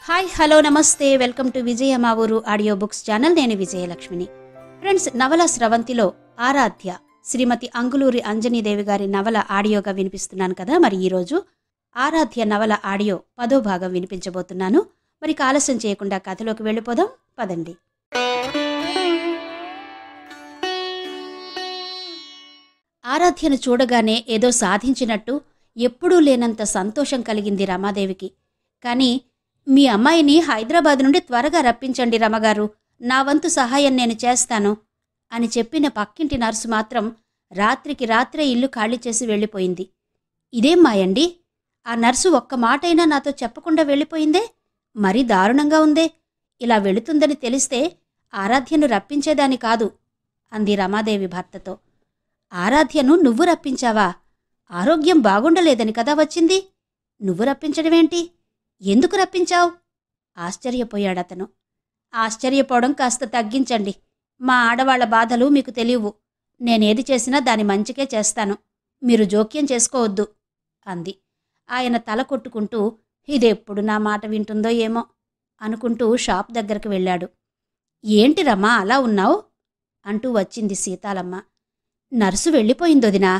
Hi hello నమస్తే welcome to విజయ మా ఊరు ఆడియో బుక్స్ ఛానల్. నేను విజయలక్ష్మిని. ఫ్రెండ్స్, నవల స్రవంతిలో ఆరాధ్య శ్రీమతి అంగులూరి అంజనీదేవి గారి నవల ఆడియోగా వినిపిస్తున్నాను కదా. మరి ఈరోజు ఆరాధ్య నవల ఆడియో 10వ భాగం వినిపించబోతున్నాను. మరి ఆలస్యం చేయకుండా కథలోకి వెళ్ళిపోదాం పదండి. ఆరాధ్యను చూడగానే ఏదో సాధించినట్టు ఎప్పుడూ లేనంత సంతోషం కలిగింది రమాదేవికి. కానీ మీ అమ్మాయిని హైదరాబాద్ నుండి త్వరగా రప్పించండి రమగారు, నా వంతు సహాయం నేను చేస్తాను అని చెప్పిన పక్కింటి నర్సు మాత్రం రాత్రికి రాత్రే ఇల్లు ఖాళీ చేసి వెళ్ళిపోయింది. ఇదేం మాయండి, ఆ నర్సు ఒక్క మాటైనా నాతో చెప్పకుండా వెళ్ళిపోయిందే, మరీ దారుణంగా ఉందే. ఇలా వెళుతుందని తెలిస్తే ఆరాధ్యను రప్పించేదాని కాదు అంది రమాదేవి భర్తతో. ఆరాధ్యను నువ్వు రప్పించావా? ఆరోగ్యం బాగుండలేదని కదా వచ్చింది. నువ్వు రప్పించడమేంటి? ఎందుకు రప్పించావు? ఆశ్చర్యపోయాడతను. ఆశ్చర్యపోవడం కాస్త తగ్గించండి. మా ఆడవాళ్ల బాధలు మీకు తెలియవు. నేనేది చేసినా దాని మంచికే చేస్తాను. మీరు జోక్యం చేసుకోవద్దు అంది. ఆయన తల కొట్టుకుంటూ ఇదెప్పుడు నా మాట వింటుందో ఏమో అనుకుంటూ షాప్ దగ్గరకు వెళ్ళాడు. ఏంటి రమ్మా అలా ఉన్నావు అంటూ వచ్చింది సీతాలమ్మ. నర్సు వెళ్ళిపోయిందొదినా.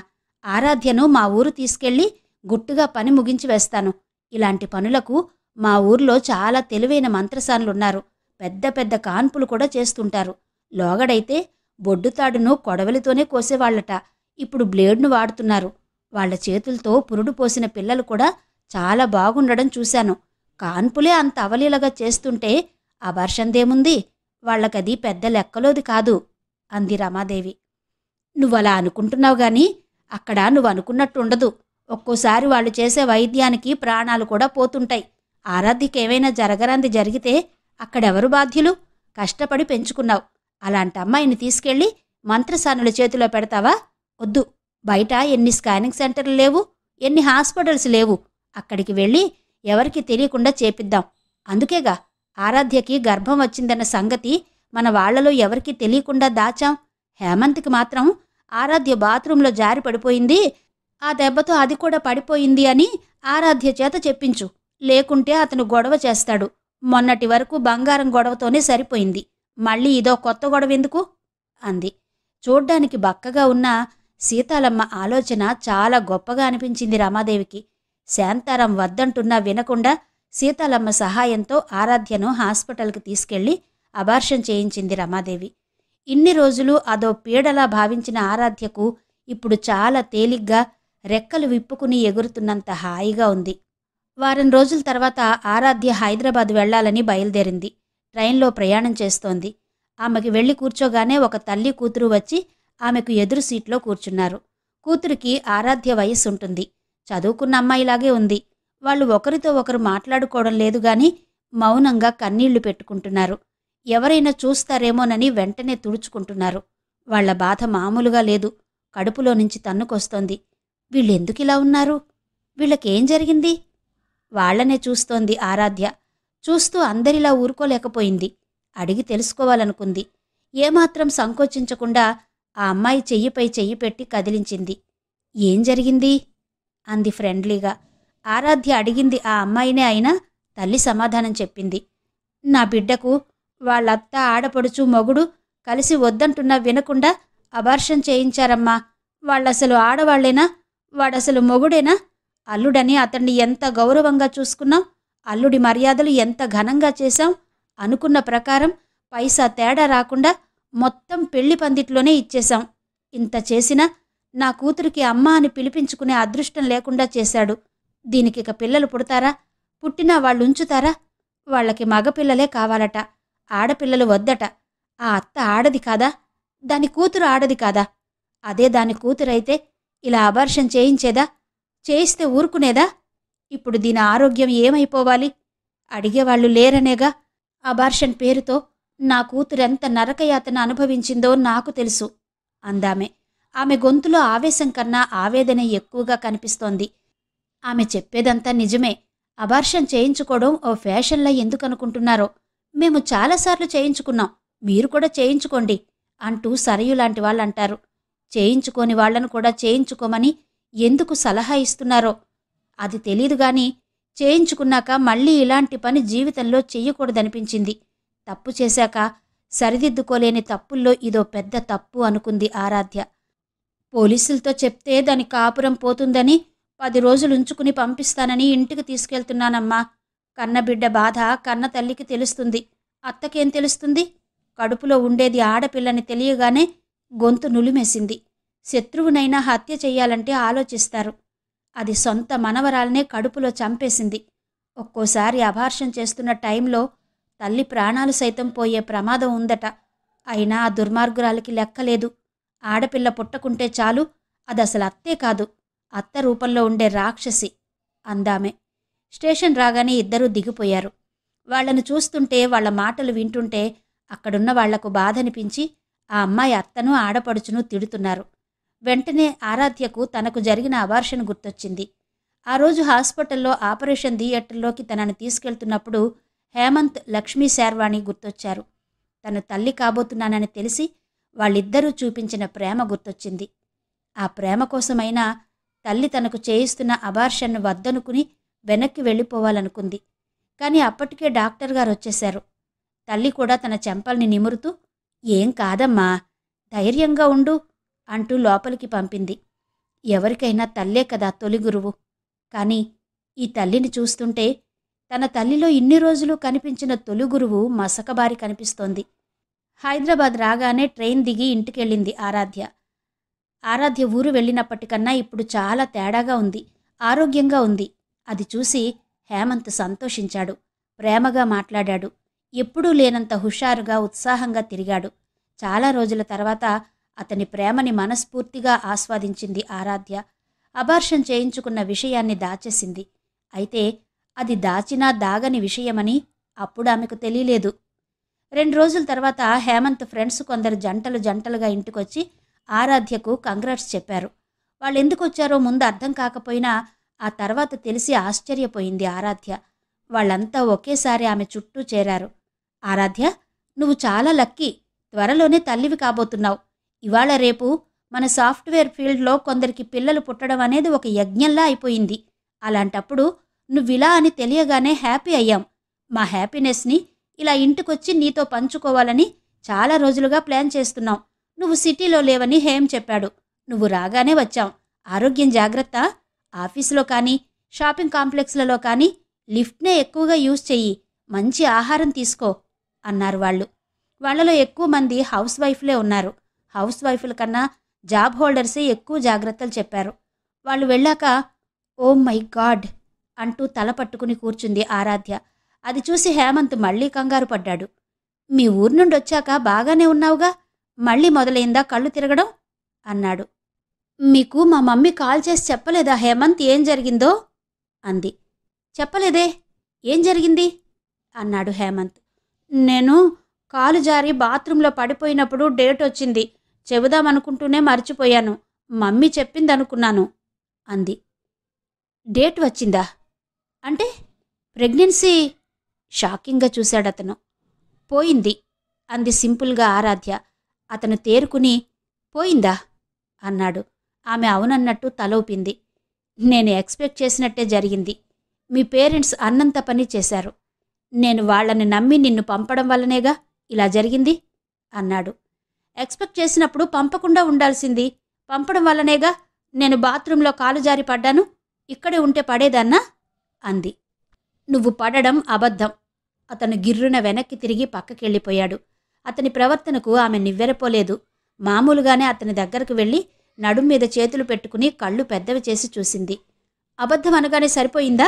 ఆరాధ్యను మా ఊరు తీసుకెళ్ళి గుట్టుగా పని ముగించి వేస్తాను. ఇలాంటి పనులకు మా ఊర్లో చాలా తెలివైన మంత్రసానులున్నారు. పెద్ద పెద్ద కాన్పులు కూడా చేస్తుంటారు. లోగడైతే బొడ్డుతాడును కొడవలితోనే కోసేవాళ్లట. ఇప్పుడు బ్లేడ్ను వాడుతున్నారు. వాళ్ల చేతులతో పురుడు పోసిన పిల్లలు కూడా చాలా బాగుండడం చూశాను. కాన్పులే అంత అవలీలగా చేస్తుంటే అబర్షందేముంది? వాళ్లకది పెద్ద లెక్కలోది కాదు అంది రమాదేవి. నువ్వలా అనుకుంటున్నావు గాని అక్కడ నువ్వు అనుకున్నట్టుండదు. ఒక్కోసారి వాళ్ళు చేసే వైద్యానికి ప్రాణాలు కూడా పోతుంటాయి. ఆరాధ్యకేమైనా జరగరాంది జరిగితే అక్కడెవరు బాధ్యులు? కష్టపడి పెంచుకున్నావు. అలాంటి అమ్మాయిని తీసుకెళ్ళి మంత్రసానుల చేతిలో పెడతావా? వద్దు. బయట ఎన్ని స్కానింగ్ సెంటర్లు లేవు, ఎన్ని హాస్పిటల్స్ లేవు. అక్కడికి వెళ్ళి ఎవరికి తెలియకుండా చేపిద్దాం. అందుకేగా ఆరాధ్యకి గర్భం వచ్చిందన్న సంగతి మన వాళ్లలో ఎవరికీ తెలియకుండా దాచాం. హేమంత్కి మాత్రం ఆరాధ్య బాత్రూంలో జారి పడిపోయింది, ఆ దెబ్బతో అది కూడా పడిపోయింది అని ఆరాధ్య చేత చెప్పించు. లేకుంటే అతను గొడవ చేస్తాడు. మొన్నటి వరకు బంగారం గొడవతోనే సరిపోయింది. మళ్ళీ ఇదో కొత్త గొడవెందుకు అంది. చూడ్డానికి బక్కగా ఉన్న సీతాలమ్మ ఆలోచన చాలా గొప్పగా అనిపించింది రమాదేవికి. శాంతారం వద్దంటున్నా వినకుండా సీతాలమ్మ సహాయంతో ఆరాధ్యను హాస్పిటల్కి తీసుకెళ్లి అబార్షన్ చేయించింది రమాదేవి. ఇన్ని రోజులు అదో పీడలా భావించిన ఆరాధ్యకు ఇప్పుడు చాలా తేలిగ్గా రెక్కలు విప్పుకుని ఎగురుతున్నంత హాయిగా ఉంది. వారం రోజుల తర్వాత ఆరాధ్య హైదరాబాద్ వెళ్లాలని బయలుదేరింది. ట్రైన్లో ప్రయాణం చేస్తోంది. ఆమెకి వెళ్లి కూర్చోగానే ఒక తల్లి కూతురు వచ్చి ఆమెకు ఎదురు సీట్లో కూర్చున్నారు. కూతురికి ఆరాధ్య వయస్సుంటుంది. చదువుకున్న అమ్మాయిలాగే ఉంది. వాళ్ళు ఒకరితో ఒకరు మాట్లాడుకోవడం లేదుగాని మౌనంగా కన్నీళ్లు పెట్టుకుంటున్నారు. ఎవరైనా చూస్తారేమోనని వెంటనే తుడుచుకుంటున్నారు. వాళ్ల బాధ మామూలుగా లేదు. కడుపులో నుంచి తన్నుకొస్తోంది. వీళ్ళెందుకిలా ఉన్నారు? వీళ్ళకేం జరిగింది? వాళ్లనే చూస్తోంది ఆరాధ్య. చూస్తూ అందరిలా ఊరుకోలేకపోయింది. అడిగి తెలుసుకోవాలనుకుంది. ఏమాత్రం సంకోచించకుండా ఆ అమ్మాయి చెయ్యిపై చెయ్యి పెట్టి కదిలించింది. ఏం జరిగింది అంది ఫ్రెండ్లీగా. ఆరాధ్య అడిగింది ఆ అమ్మాయినే అయినా తల్లి సమాధానం చెప్పింది. నా బిడ్డకు వాళ్ళత్త ఆడపడుచు మొగుడు కలిసి వద్దంటున్నా వినకుండా అబార్షన్ చేయించారమ్మా. వాళ్ళసలు ఆడవాళ్లేనా? వాడసలు మొగుడేనా? అల్లుడని అతన్ని ఎంత గౌరవంగా చూసుకున్నాం. అల్లుడి మర్యాదలు ఎంత ఘనంగా చేశాం. అనుకున్న ప్రకారం పైసా తేడా రాకుండా మొత్తం పెళ్లి పందిట్లోనే ఇచ్చేశాం. ఇంత చేసినా నా కూతురికి అమ్మ అని పిలిపించుకునే అదృష్టం లేకుండా చేశాడు. దీనికిక పిల్లలు పుడతారా? పుట్టినా వాళ్ళుంచుతారా? వాళ్లకి మగపిల్లలే కావాలట, ఆడపిల్లలు వద్దట. ఆ అత్త ఆడది కాదా? దాని కూతురు ఆడది కాదా? అదే దాని కూతురైతే ఇలా అబార్షన్ చేయించేదా? చేయిస్తే ఊరుకునేదా? ఇప్పుడు దీని ఆరోగ్యం ఏమైపోవాలి? అడిగేవాళ్లు లేరనేగా అబార్షన్ పేరుతో నా కూతురెంత నరకయాతన అనుభవించిందో నాకు తెలుసు అందామె. ఆమె గొంతులో ఆవేశం కన్నా ఆవేదన ఎక్కువగా కనిపిస్తోంది. ఆమె చెప్పేదంతా నిజమే. అబార్షన్ చేయించుకోవడం ఓ ఫ్యాషన్లా ఎందుకనుకుంటున్నారో. మేము చాలాసార్లు చేయించుకున్నాం, మీరు కూడా చేయించుకోండి అంటూ సరయులాంటి వాళ్ళంటారు. చేయించుకోని వాళ్లను కూడా చేయించుకోమని ఎందుకు సలహా ఇస్తున్నారో అది తెలీదుగాని చేయించుకున్నాక మళ్ళీ ఇలాంటి పని జీవితంలో చెయ్యకూడదనిపించింది. తప్పు చేశాక సరిదిద్దుకోలేని తప్పుల్లో ఇదో పెద్ద తప్పు అనుకుంది ఆరాధ్య. పోలీసులతో చెప్తే దాని కాపురం పోతుందని 10 రోజులు ఉంచుకుని పంపిస్తానని ఇంటికి తీసుకెళ్తున్నానమ్మా. కన్నబిడ్డ బాధ కన్న తల్లికి తెలుస్తుంది, అత్తకేం తెలుస్తుంది? కడుపులో ఉండేది ఆడపిల్లని తెలియగానే గొంతు నులిమేసింది. శత్రువునైనా హత్య చెయ్యాలంటే ఆలోచిస్తారు. అది సొంత మనవరాలనే కడుపులో చంపేసింది. ఒక్కోసారి అబార్షన్ చేస్తున్న టైంలో తల్లి ప్రాణాలు సైతం పోయే ప్రమాదం ఉందట. అయినా ఆ దుర్మార్గురాలికి లెక్కలేదు. ఆడపిల్ల పుట్టకుంటే చాలు, అదసలు అత్తే కాదు, అత్త రూపంలో ఉండే రాక్షసి అందామె. స్టేషన్ రాగానే ఇద్దరూ దిగిపోయారు. వాళ్లను చూస్తుంటే, వాళ్ల మాటలు వింటుంటే అక్కడున్న వాళ్లకు బాధనిపించి ఆ అమ్మాయి అత్తను ఆడపడుచును తిడుతున్నారు. వెంటనే ఆరాధ్యకు తనకు జరిగిన అబార్షన్ గుర్తొచ్చింది. ఆ రోజు హాస్పిటల్లో ఆపరేషన్ థియేటర్లోకి తనని తీసుకెళ్తున్నప్పుడు హేమంత్, లక్ష్మీ శార్వాణి గుర్తొచ్చారు. తను తల్లి కాబోతున్నానని తెలిసి వాళ్ళిద్దరూ చూపించిన ప్రేమ గుర్తొచ్చింది. ఆ ప్రేమ కోసమైనా తల్లి తనకు చేయిస్తున్న అబార్షన్ను వద్దనుకుని వెనక్కి వెళ్ళిపోవాలనుకుంది. కానీ అప్పటికే డాక్టర్ గారు వచ్చేశారు. తల్లి కూడా తన చెంపల్ని నిమురుతూ, "ఏం కాదమ్మా, ధైర్యంగా ఉండు" అంటూ లోపలికి పంపింది. ఎవరికైనా తల్లే కదా తొలి గురువు. కానీ ఈ తల్లిని చూస్తుంటే తన తల్లిలో ఇన్ని రోజులు కనిపించిన తొలి గురువు మసకబారి కనిపిస్తోంది. హైదరాబాద్ రాగానే ట్రైన్ దిగి ఇంటికెళ్ళింది ఆరాధ్య. ఆరాధ్య ఊరు వెళ్ళినప్పటికన్నా ఇప్పుడు చాలా తేడాగా ఉంది, ఆరోగ్యంగా ఉంది. అది చూసి హేమంత్ సంతోషించాడు, ప్రేమగా మాట్లాడాడు. ఎప్పుడూ లేనంత హుషారుగా, ఉత్సాహంగా తిరిగాడు. చాలా రోజుల తర్వాత అతని ప్రేమని మనస్ఫూర్తిగా ఆస్వాదించింది ఆరాధ్య. అబార్షన్ చేయించుకున్న విషయాన్ని దాచేసింది. అయితే అది దాచినా దాగని విషయమని అప్పుడు ఆమెకు తెలియలేదు. 2 రోజుల తర్వాత హేమంత్ ఫ్రెండ్స్ కొందరు జంటలు జంటలుగా ఇంటికొచ్చి ఆరాధ్యకు కంగ్రాట్స్ చెప్పారు. వాళ్ళెందుకొచ్చారో ముందు అర్థం కాకపోయినా ఆ తర్వాత తెలిసి ఆశ్చర్యపోయింది ఆరాధ్య. వాళ్ళంతా ఒకేసారి ఆమె చుట్టూ చేరారు. "ఆరాధ్య, నువ్వు చాలా లక్కీ. త్వరలోనే తల్లివి కాబోతున్నావు. ఇవాళ రేపు మన సాఫ్ట్వేర్ ఫీల్డ్లో కొందరికి పిల్లలు పుట్టడం అనేది ఒక యజ్ఞంలా అయిపోయింది. అలాంటప్పుడు నువ్విలా అని తెలియగానే హ్యాపీ అయ్యాం. మా హ్యాపీనెస్ని ఇలా ఇంటికొచ్చి నీతో పంచుకోవాలని చాలా రోజులుగా ప్లాన్ చేస్తున్నాం. నువ్వు సిటీలో లేవని హేమ్ చెప్పాడు. నువ్వు రాగానే వచ్చాం. ఆరోగ్యం జాగ్రత్త. ఆఫీసులో కానీ, షాపింగ్ కాంప్లెక్స్లలో కానీ లిఫ్ట్నే ఎక్కువగా యూజ్ చెయ్యి. మంచి ఆహారం తీసుకో" అన్నారు వాళ్ళు. వాళ్లలో ఎక్కువ మంది హౌస్ వైఫ్లే ఉన్నారు. హౌస్ వైఫ్ల కన్నా జాబ్ హోల్డర్సే ఎక్కువ జాగ్రత్తలు చెప్పారు. వాళ్ళు వెళ్ళాక "ఓ మై గాడ్" అంటూ తల పట్టుకుని కూర్చుంది ఆరాధ్య. అది చూసి హేమంత్ మళ్లీ కంగారు పడ్డాడు. "మీ ఊరు నుండి వచ్చాక బాగానే ఉన్నావుగా, మళ్ళీ మొదలైందా కళ్ళు తిరగడం?" అన్నాడు. "మీకు మా మమ్మీ కాల్ చేసి చెప్పలేదా హేమంత్ ఏం జరిగిందో?" అంది. "చెప్పలేదే, ఏం జరిగింది?" అన్నాడు హేమంత్. "నేను కాలు జారి బాత్రూంలో పడిపోయినప్పుడు డేట్ వచ్చింది. చెబుదామనుకుంటూనే మర్చిపోయాను. మమ్మీ చెప్పిందనుకున్నాను" అంది. "డేట్ వచ్చిందా? అంటే ప్రెగ్నెన్సీ?" షాకింగ్గా చూశాడతను. "పోయింది" అంది సింపుల్గా ఆరాధ్య. అతను తేరుకుని "పోయిందా?" అన్నాడు. ఆమె అవునన్నట్టు తల ఊపింది. "నేను ఎక్స్పెక్ట్ చేసినట్టే జరిగింది. మీ పేరెంట్స్ అన్నంత పని చేశారు. నేను వాళ్లని నమ్మి నిన్ను పంపడం వల్లనేగా ఇలా జరిగింది" అన్నాడు. "ఎక్స్పెక్ట్ చేసినప్పుడు పంపకుండా ఉండాల్సింది. పంపడం వల్లనేగా నేను బాత్రూంలో కాలు జారి పడ్డాను. ఇక్కడే ఉంటే పడేదాన్నా?" అంది. "నువ్వు పడడం అబద్ధం." అతను గిర్రున వెనక్కి తిరిగి పక్కకెళ్ళిపోయాడు. అతని ప్రవర్తనకు ఆమె నివ్వెరపోలేదు. మామూలుగానే అతని దగ్గరకు వెళ్ళి నడుం మీద చేతులు పెట్టుకుని కళ్ళు పెద్దవి చేసి చూసింది. "అబద్ధం అనగానే సరిపోయిందా?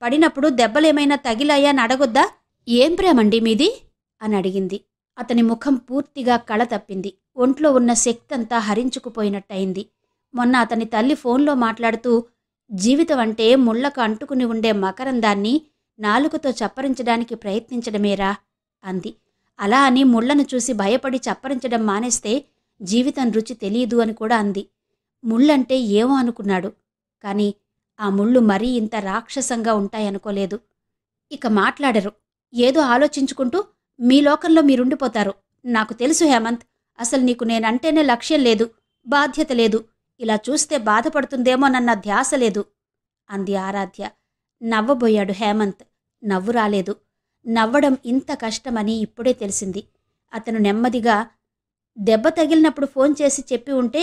పడినప్పుడు దెబ్బలేమైనా తగిలాయా అని అడగొద్దా? ఏం ప్రేమండి మీది?" అని అడిగింది. అతని ముఖం పూర్తిగా కళ తప్పింది. ఒంట్లో ఉన్న శక్తంతా హరించుకుపోయినట్టయింది. మొన్న అతని తల్లి ఫోన్లో మాట్లాడుతూ, "జీవితం అంటే ముళ్లకు అంటుకుని ఉండే మకరందాన్ని నాలుకతో చప్పరించడానికి ప్రయత్నించడమేరా" అంది. అలా అని ముళ్లను చూసి భయపడి చప్పరించడం మానేస్తే జీవితం రుచి తెలియదు అని కూడా అంది. ముళ్ళంటే ఏమో అనుకున్నాడు. కాని ఆ ముళ్ళు మరీ ఇంత రాక్షసంగా ఉంటాయనుకోలేదు. ఇక మాట్లాడరు. ఏదో ఆలోచించుకుంటూ మీ లోకంలో మీరుండిపోతారు. నాకు తెలుసు హేమంత్, అసలు నీకు నేనంటేనే లక్ష్యం లేదు, బాధ్యత లేదు. ఇలా చూస్తే బాధపడుతుందేమోనన్న ధ్యాస లేదు అంది ఆరాధ్య. నవ్వబోయాడు హేమంత్. నవ్వు రాలేదు. నవ్వడం ఇంత కష్టమని ఇప్పుడే తెలిసింది. అతను నెమ్మదిగా, దెబ్బ తగిలినప్పుడు ఫోన్ చేసి చెప్పి ఉంటే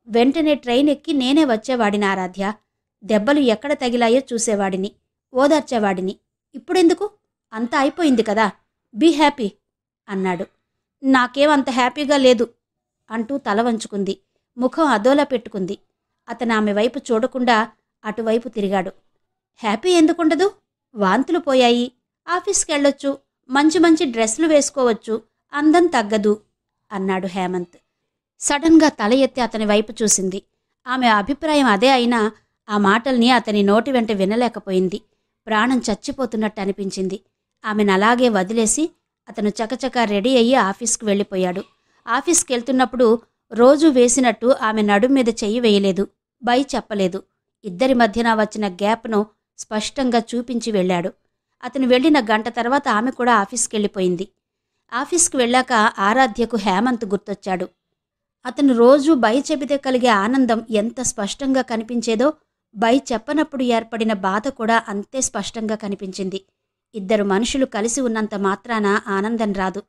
వెంటనే ట్రైన్ ఎక్కి నేనే వచ్చేవాడిని ఆరాధ్య. దెబ్బలు ఎక్కడ తగిలాయో చూసేవాడిని, ఓదార్చేవాడిని. ఇప్పుడెందుకు? అంతా అయిపోయింది కదా, బీ హ్యాపీ అన్నాడు. నాకేం అంత హ్యాపీగా లేదు అంటూ తల వంచుకుంది. ముఖం అదోలా పెట్టుకుంది. అతను ఆమె వైపు చూడకుండా అటువైపు తిరిగాడు. హ్యాపీ ఎందుకుండదు? వాంతులు పోయాయి, ఆఫీస్కెళ్ళొచ్చు, మంచి మంచి డ్రెస్సులు వేసుకోవచ్చు, అందం తగ్గదు అన్నాడు హేమంత్. సడన్గా తల ఎత్తి అతని వైపు చూసింది. ఆమె అభిప్రాయం అదే అయినా ఆ మాటల్ని అతని నోటి వెంట వినలేకపోయింది. ప్రాణం చచ్చిపోతున్నట్టు అనిపించింది. ఆమెనలాగే వదిలేసి అతను చకచకా రెడీ అయ్యి ఆఫీస్కు వెళ్ళిపోయాడు. ఆఫీస్కెళ్తున్నప్పుడు రోజూ వేసినట్టు ఆమె నడుం మీద చెయ్యి వేయలేదు, బై చెప్పలేదు. ఇద్దరి మధ్యన వచ్చిన గ్యాప్ను స్పష్టంగా చూపించి వెళ్ళాడు. అతను వెళ్ళిన గంట తర్వాత ఆమె కూడా ఆఫీస్కెళ్ళిపోయింది. ఆఫీస్కి వెళ్ళాక ఆరాధ్యకు హేమంత్ గుర్తొచ్చాడు. అతను రోజూ బై చెబితే కలిగే ఆనందం ఎంత స్పష్టంగా కనిపించేదో బై చెప్పనప్పుడు ఏర్పడిన బాధ కూడా అంతే స్పష్టంగా కనిపించింది. ఇద్దరు మనుషులు కలిసి ఉన్నంత మాత్రాన ఆనందం రాదు.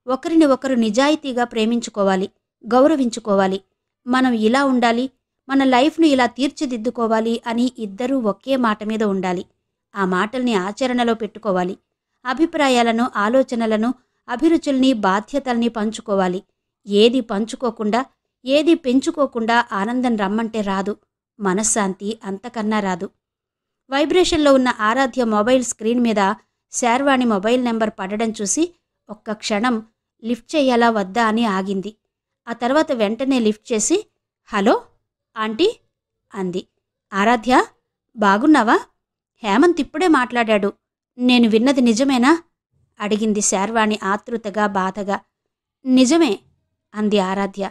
ఒకరిని ఒకరు నిజాయితీగా ప్రేమించుకోవాలి, గౌరవించుకోవాలి. మనం ఇలా ఉండాలి, మన లైఫ్ను ఇలా తీర్చిదిద్దుకోవాలి అని ఇద్దరూ ఒకే మాట మీద ఉండాలి. ఆ మాటల్ని ఆచరణలో పెట్టుకోవాలి. అభిప్రాయాలను, ఆలోచనలను, అభిరుచుల్ని, బాధ్యతల్ని పంచుకోవాలి. ఏది పంచుకోకుండా, ఏది పెంచుకోకుండా ఆనందం రమ్మంటే రాదు. మనశ్శాంతి అంతకన్నా రాదు. వైబ్రేషన్లో ఉన్న ఆరాధ్య మొబైల్ స్క్రీన్ మీద శార్వాణి మొబైల్ నెంబర్ పడడం చూసి ఒక్క క్షణం లిఫ్ట్ చెయ్యాలా వద్దా అని ఆగింది. ఆ తర్వాత వెంటనే లిఫ్ట్ చేసి, హలో ఆంటీ అంది. ఆరాధ్య, బాగున్నావా? హేమంత్ ఇప్పుడే మాట్లాడాడు. నేను విన్నది నిజమేనా అడిగింది శార్వాణి ఆతృతగా, బాధగా. నిజమే అంది ఆరాధ్య.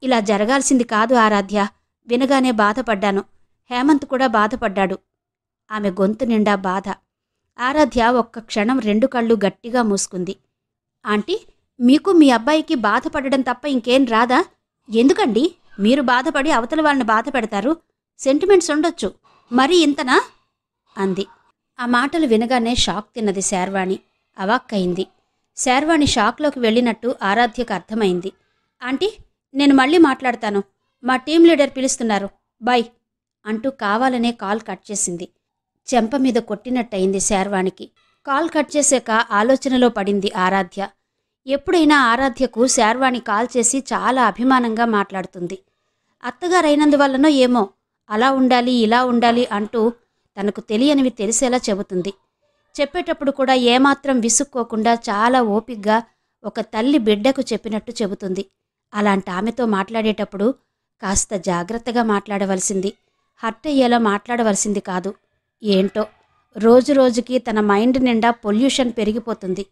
ఇలా జరగాల్సింది కాదు ఆరాధ్య. వినగానే బాధపడ్డాను. హేమంత్ కూడా బాధపడ్డాడు. ఆమె గొంతు నిండా బాధ. ఆరాధ్య ఒక్క క్షణం రెండు కళ్ళు గట్టిగా మూసుకుంది. ఆంటీ, మీకు మీ అబ్బాయికి బాధపడడం తప్ప ఇంకేం రాదా? ఎందుకండి మీరు బాధపడి అవతల వాళ్ళని బాధ పెడతారు? సెంటిమెంట్స్ ఉండొచ్చు, మరీ ఇంతనా అంది. ఆ మాటలు వినగానే షాక్ తిన్నది శార్వాణి. అవాక్కయింది. శార్వాణి షాక్లోకి వెళ్ళినట్టు ఆరాధ్యకు అర్థమైంది. ఆంటీ, నేను మళ్ళీ మాట్లాడతాను, మా టీం లీడర్ పిలుస్తున్నారు, బై అంటూ కావాలనే కాల్ కట్ చేసింది. చెంప మీద కొట్టినట్టయింది శార్వాణికి. కాల్ కట్ చేశాక ఆలోచనలో పడింది ఆరాధ్య. ఎప్పుడైనా ఆరాధ్యకు శార్వాణి కాల్ చేసి చాలా అభిమానంగా మాట్లాడుతుంది. అత్తగారైనందువల్లనో ఏమో అలా ఉండాలి, ఇలా ఉండాలి అంటూ తనకు తెలియనివి తెలిసేలా చెబుతుంది. చెప్పేటప్పుడు కూడా ఏమాత్రం విసుక్కోకుండా చాలా ఓపిగ్గా ఒక తల్లి బిడ్డకు చెప్పినట్టు చెబుతుంది. అలాంటి ఆమెతో మాట్లాడేటప్పుడు కాస్త జాగ్రత్తగా మాట్లాడవలసింది, హర్ట్ అయ్యేలా మాట్లాడవలసింది కాదు. ఏంటో రోజురోజుకి తన మైండ్ నిండా పొల్యూషన్ పెరిగిపోతుంది.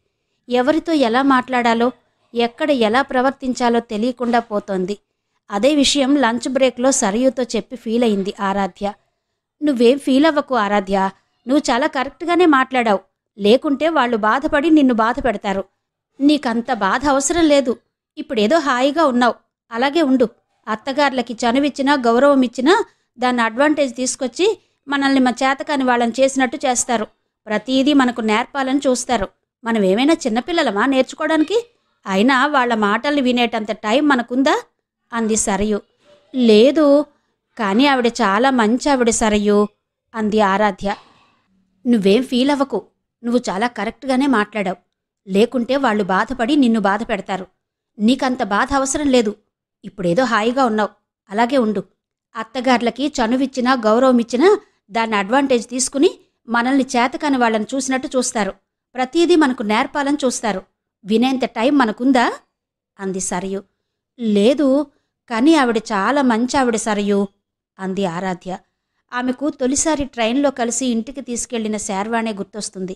ఎవరితో ఎలా మాట్లాడాలో, ఎక్కడ ఎలా ప్రవర్తించాలో తెలియకుండా పోతోంది. అదే విషయం లంచ్ బ్రేక్లో సరయూతో చెప్పి ఫీల్ అయింది ఆరాధ్య. నువ్వేం ఫీల్ అవ్వకు ఆరాధ్య, నువ్వు చాలా కరెక్ట్గానే మాట్లాడావు. లేకుంటే వాళ్ళు బాధపడి నిన్ను బాధ పెడతారు. నీకంత బాధ అవసరం లేదు. ఇప్పుడేదో హాయిగా ఉన్నావు, అలాగే ఉండు. అత్తగార్లకి చనువిచ్చినా, గౌరవం ఇచ్చినా దాన్ని అడ్వాంటేజ్ తీసుకొచ్చి మనల్ని మా చేతకాని వాళ్ళని చేసినట్టు చేస్తారు. ప్రతీదీ మనకు నేర్పాలని చూస్తారు. మనమేమైనా చిన్నపిల్లలమా నేర్చుకోవడానికి? అయినా వాళ్ల మాటల్ని వినేటంత టైం మనకుందా అంది సరయు. లేదు, కానీ ఆవిడ చాలా మంచి ఆవిడ సరయు అంది ఆరాధ్య. నువ్వేం ఫీల్ అవ్వకు, నువ్వు చాలా కరెక్ట్గానే మాట్లాడావు. లేకుంటే వాళ్ళు బాధపడి నిన్ను బాధ పెడతారు. నీకంత బాధ అవసరం లేదు. ఇప్పుడేదో హాయిగా ఉన్నావు, అలాగే ఉండు. అత్తగార్లకి చనువిచ్చినా, గౌరవమిచ్చినా దాన్ని అడ్వాంటేజ్ తీసుకుని మనల్ని చేతకాని వాళ్ళని చూసినట్టు చూస్తారు. ప్రతీదీ మనకు నేర్పాలని చూస్తారు. వినేంత టైం మనకుందా అంది సరయు. లేదు, కానీ ఆవిడ చాలా మంచి ఆవిడ సరయు అంది ఆరాధ్య. ఆమెకు తొలిసారి ట్రైన్లో కలిసి ఇంటికి తీసుకెళ్లిన శార్వాణే గుర్తొస్తుంది.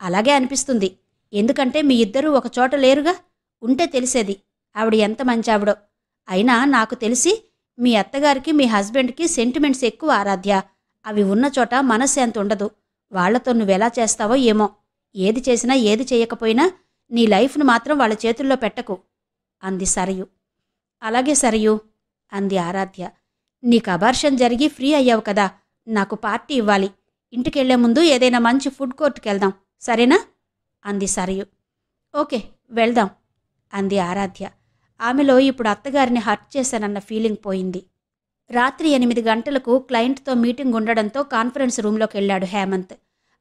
అలాగే అనిపిస్తుంది. ఎందుకంటే మీ ఇద్దరూ ఒకచోట లేరుగా. ఉంటే తెలిసేది ఆవిడ ఎంత మంచి ఆవిడో. అయినా నాకు తెలిసి మీ అత్తగారికి, మీ హస్బెండ్కి సెంటిమెంట్స్ ఎక్కువ ఆరాధ్య. అవి ఉన్న చోట మనశ్శాంతి ఉండదు. వాళ్లతో నువ్వెలా చేస్తావో ఏమో. ఏది చేసినా, ఏది చేయకపోయినా నీ లైఫ్ను మాత్రం వాళ్ళ చేతుల్లో పెట్టకు అంది సరయు. అలాగే సరయు అంది ఆరాధ్య. నీకు అబార్షన్ జరిగి ఫ్రీ అయ్యావు కదా, నాకు పార్టీ ఇవ్వాలి. ఇంటికెళ్లే ముందు ఏదైనా మంచి ఫుడ్ కోర్ట్కి వెళ్దాం, సరేనా? అంది సరయు. ఓకే, వెళ్దాం అంది ఆరాధ్య. ఆమెలో ఇప్పుడు అత్తగారిని హర్ట్ చేశానన్న ఫీలింగ్ పోయింది. రాత్రి 8 గంటలకు క్లయింట్తో మీటింగ్ ఉండడంతో కాన్ఫరెన్స్ రూంలోకి వెళ్ళాడు హేమంత్.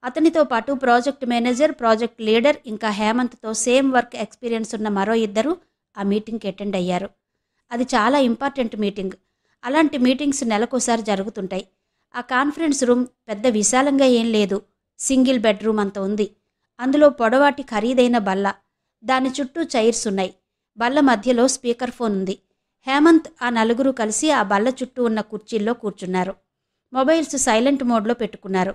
అతనితో పాటు ప్రాజెక్ట్ మేనేజర్, ప్రాజెక్ట్ లీడర్, ఇంకా హేమంత్తో సేమ్ వర్క్ ఎక్స్పీరియన్స్ ఉన్న మరో ఇద్దరు ఆ మీటింగ్కి అటెండ్ అయ్యారు. అది చాలా ఇంపార్టెంట్ మీటింగ్. అలాంటి మీటింగ్స్ నెలకోసారి జరుగుతుంటాయి. ఆ కాన్ఫరెన్స్ రూమ్ పెద్ద విశాలంగా ఏం లేదు. సింగిల్ బెడ్రూమ్ అంత ఉంది. అందులో పొడవాటి ఖరీదైన బల్ల, దాని చుట్టూ చైర్స్ ఉన్నాయి. బల్ల మధ్యలో స్పీకర్ ఫోన్ ఉంది. హేమంత్ ఆ నలుగురు కలిసి ఆ బల్ల చుట్టూ ఉన్న కుర్చీల్లో కూర్చున్నారు. మొబైల్స్ సైలెంట్ మోడ్లో పెట్టుకున్నారు.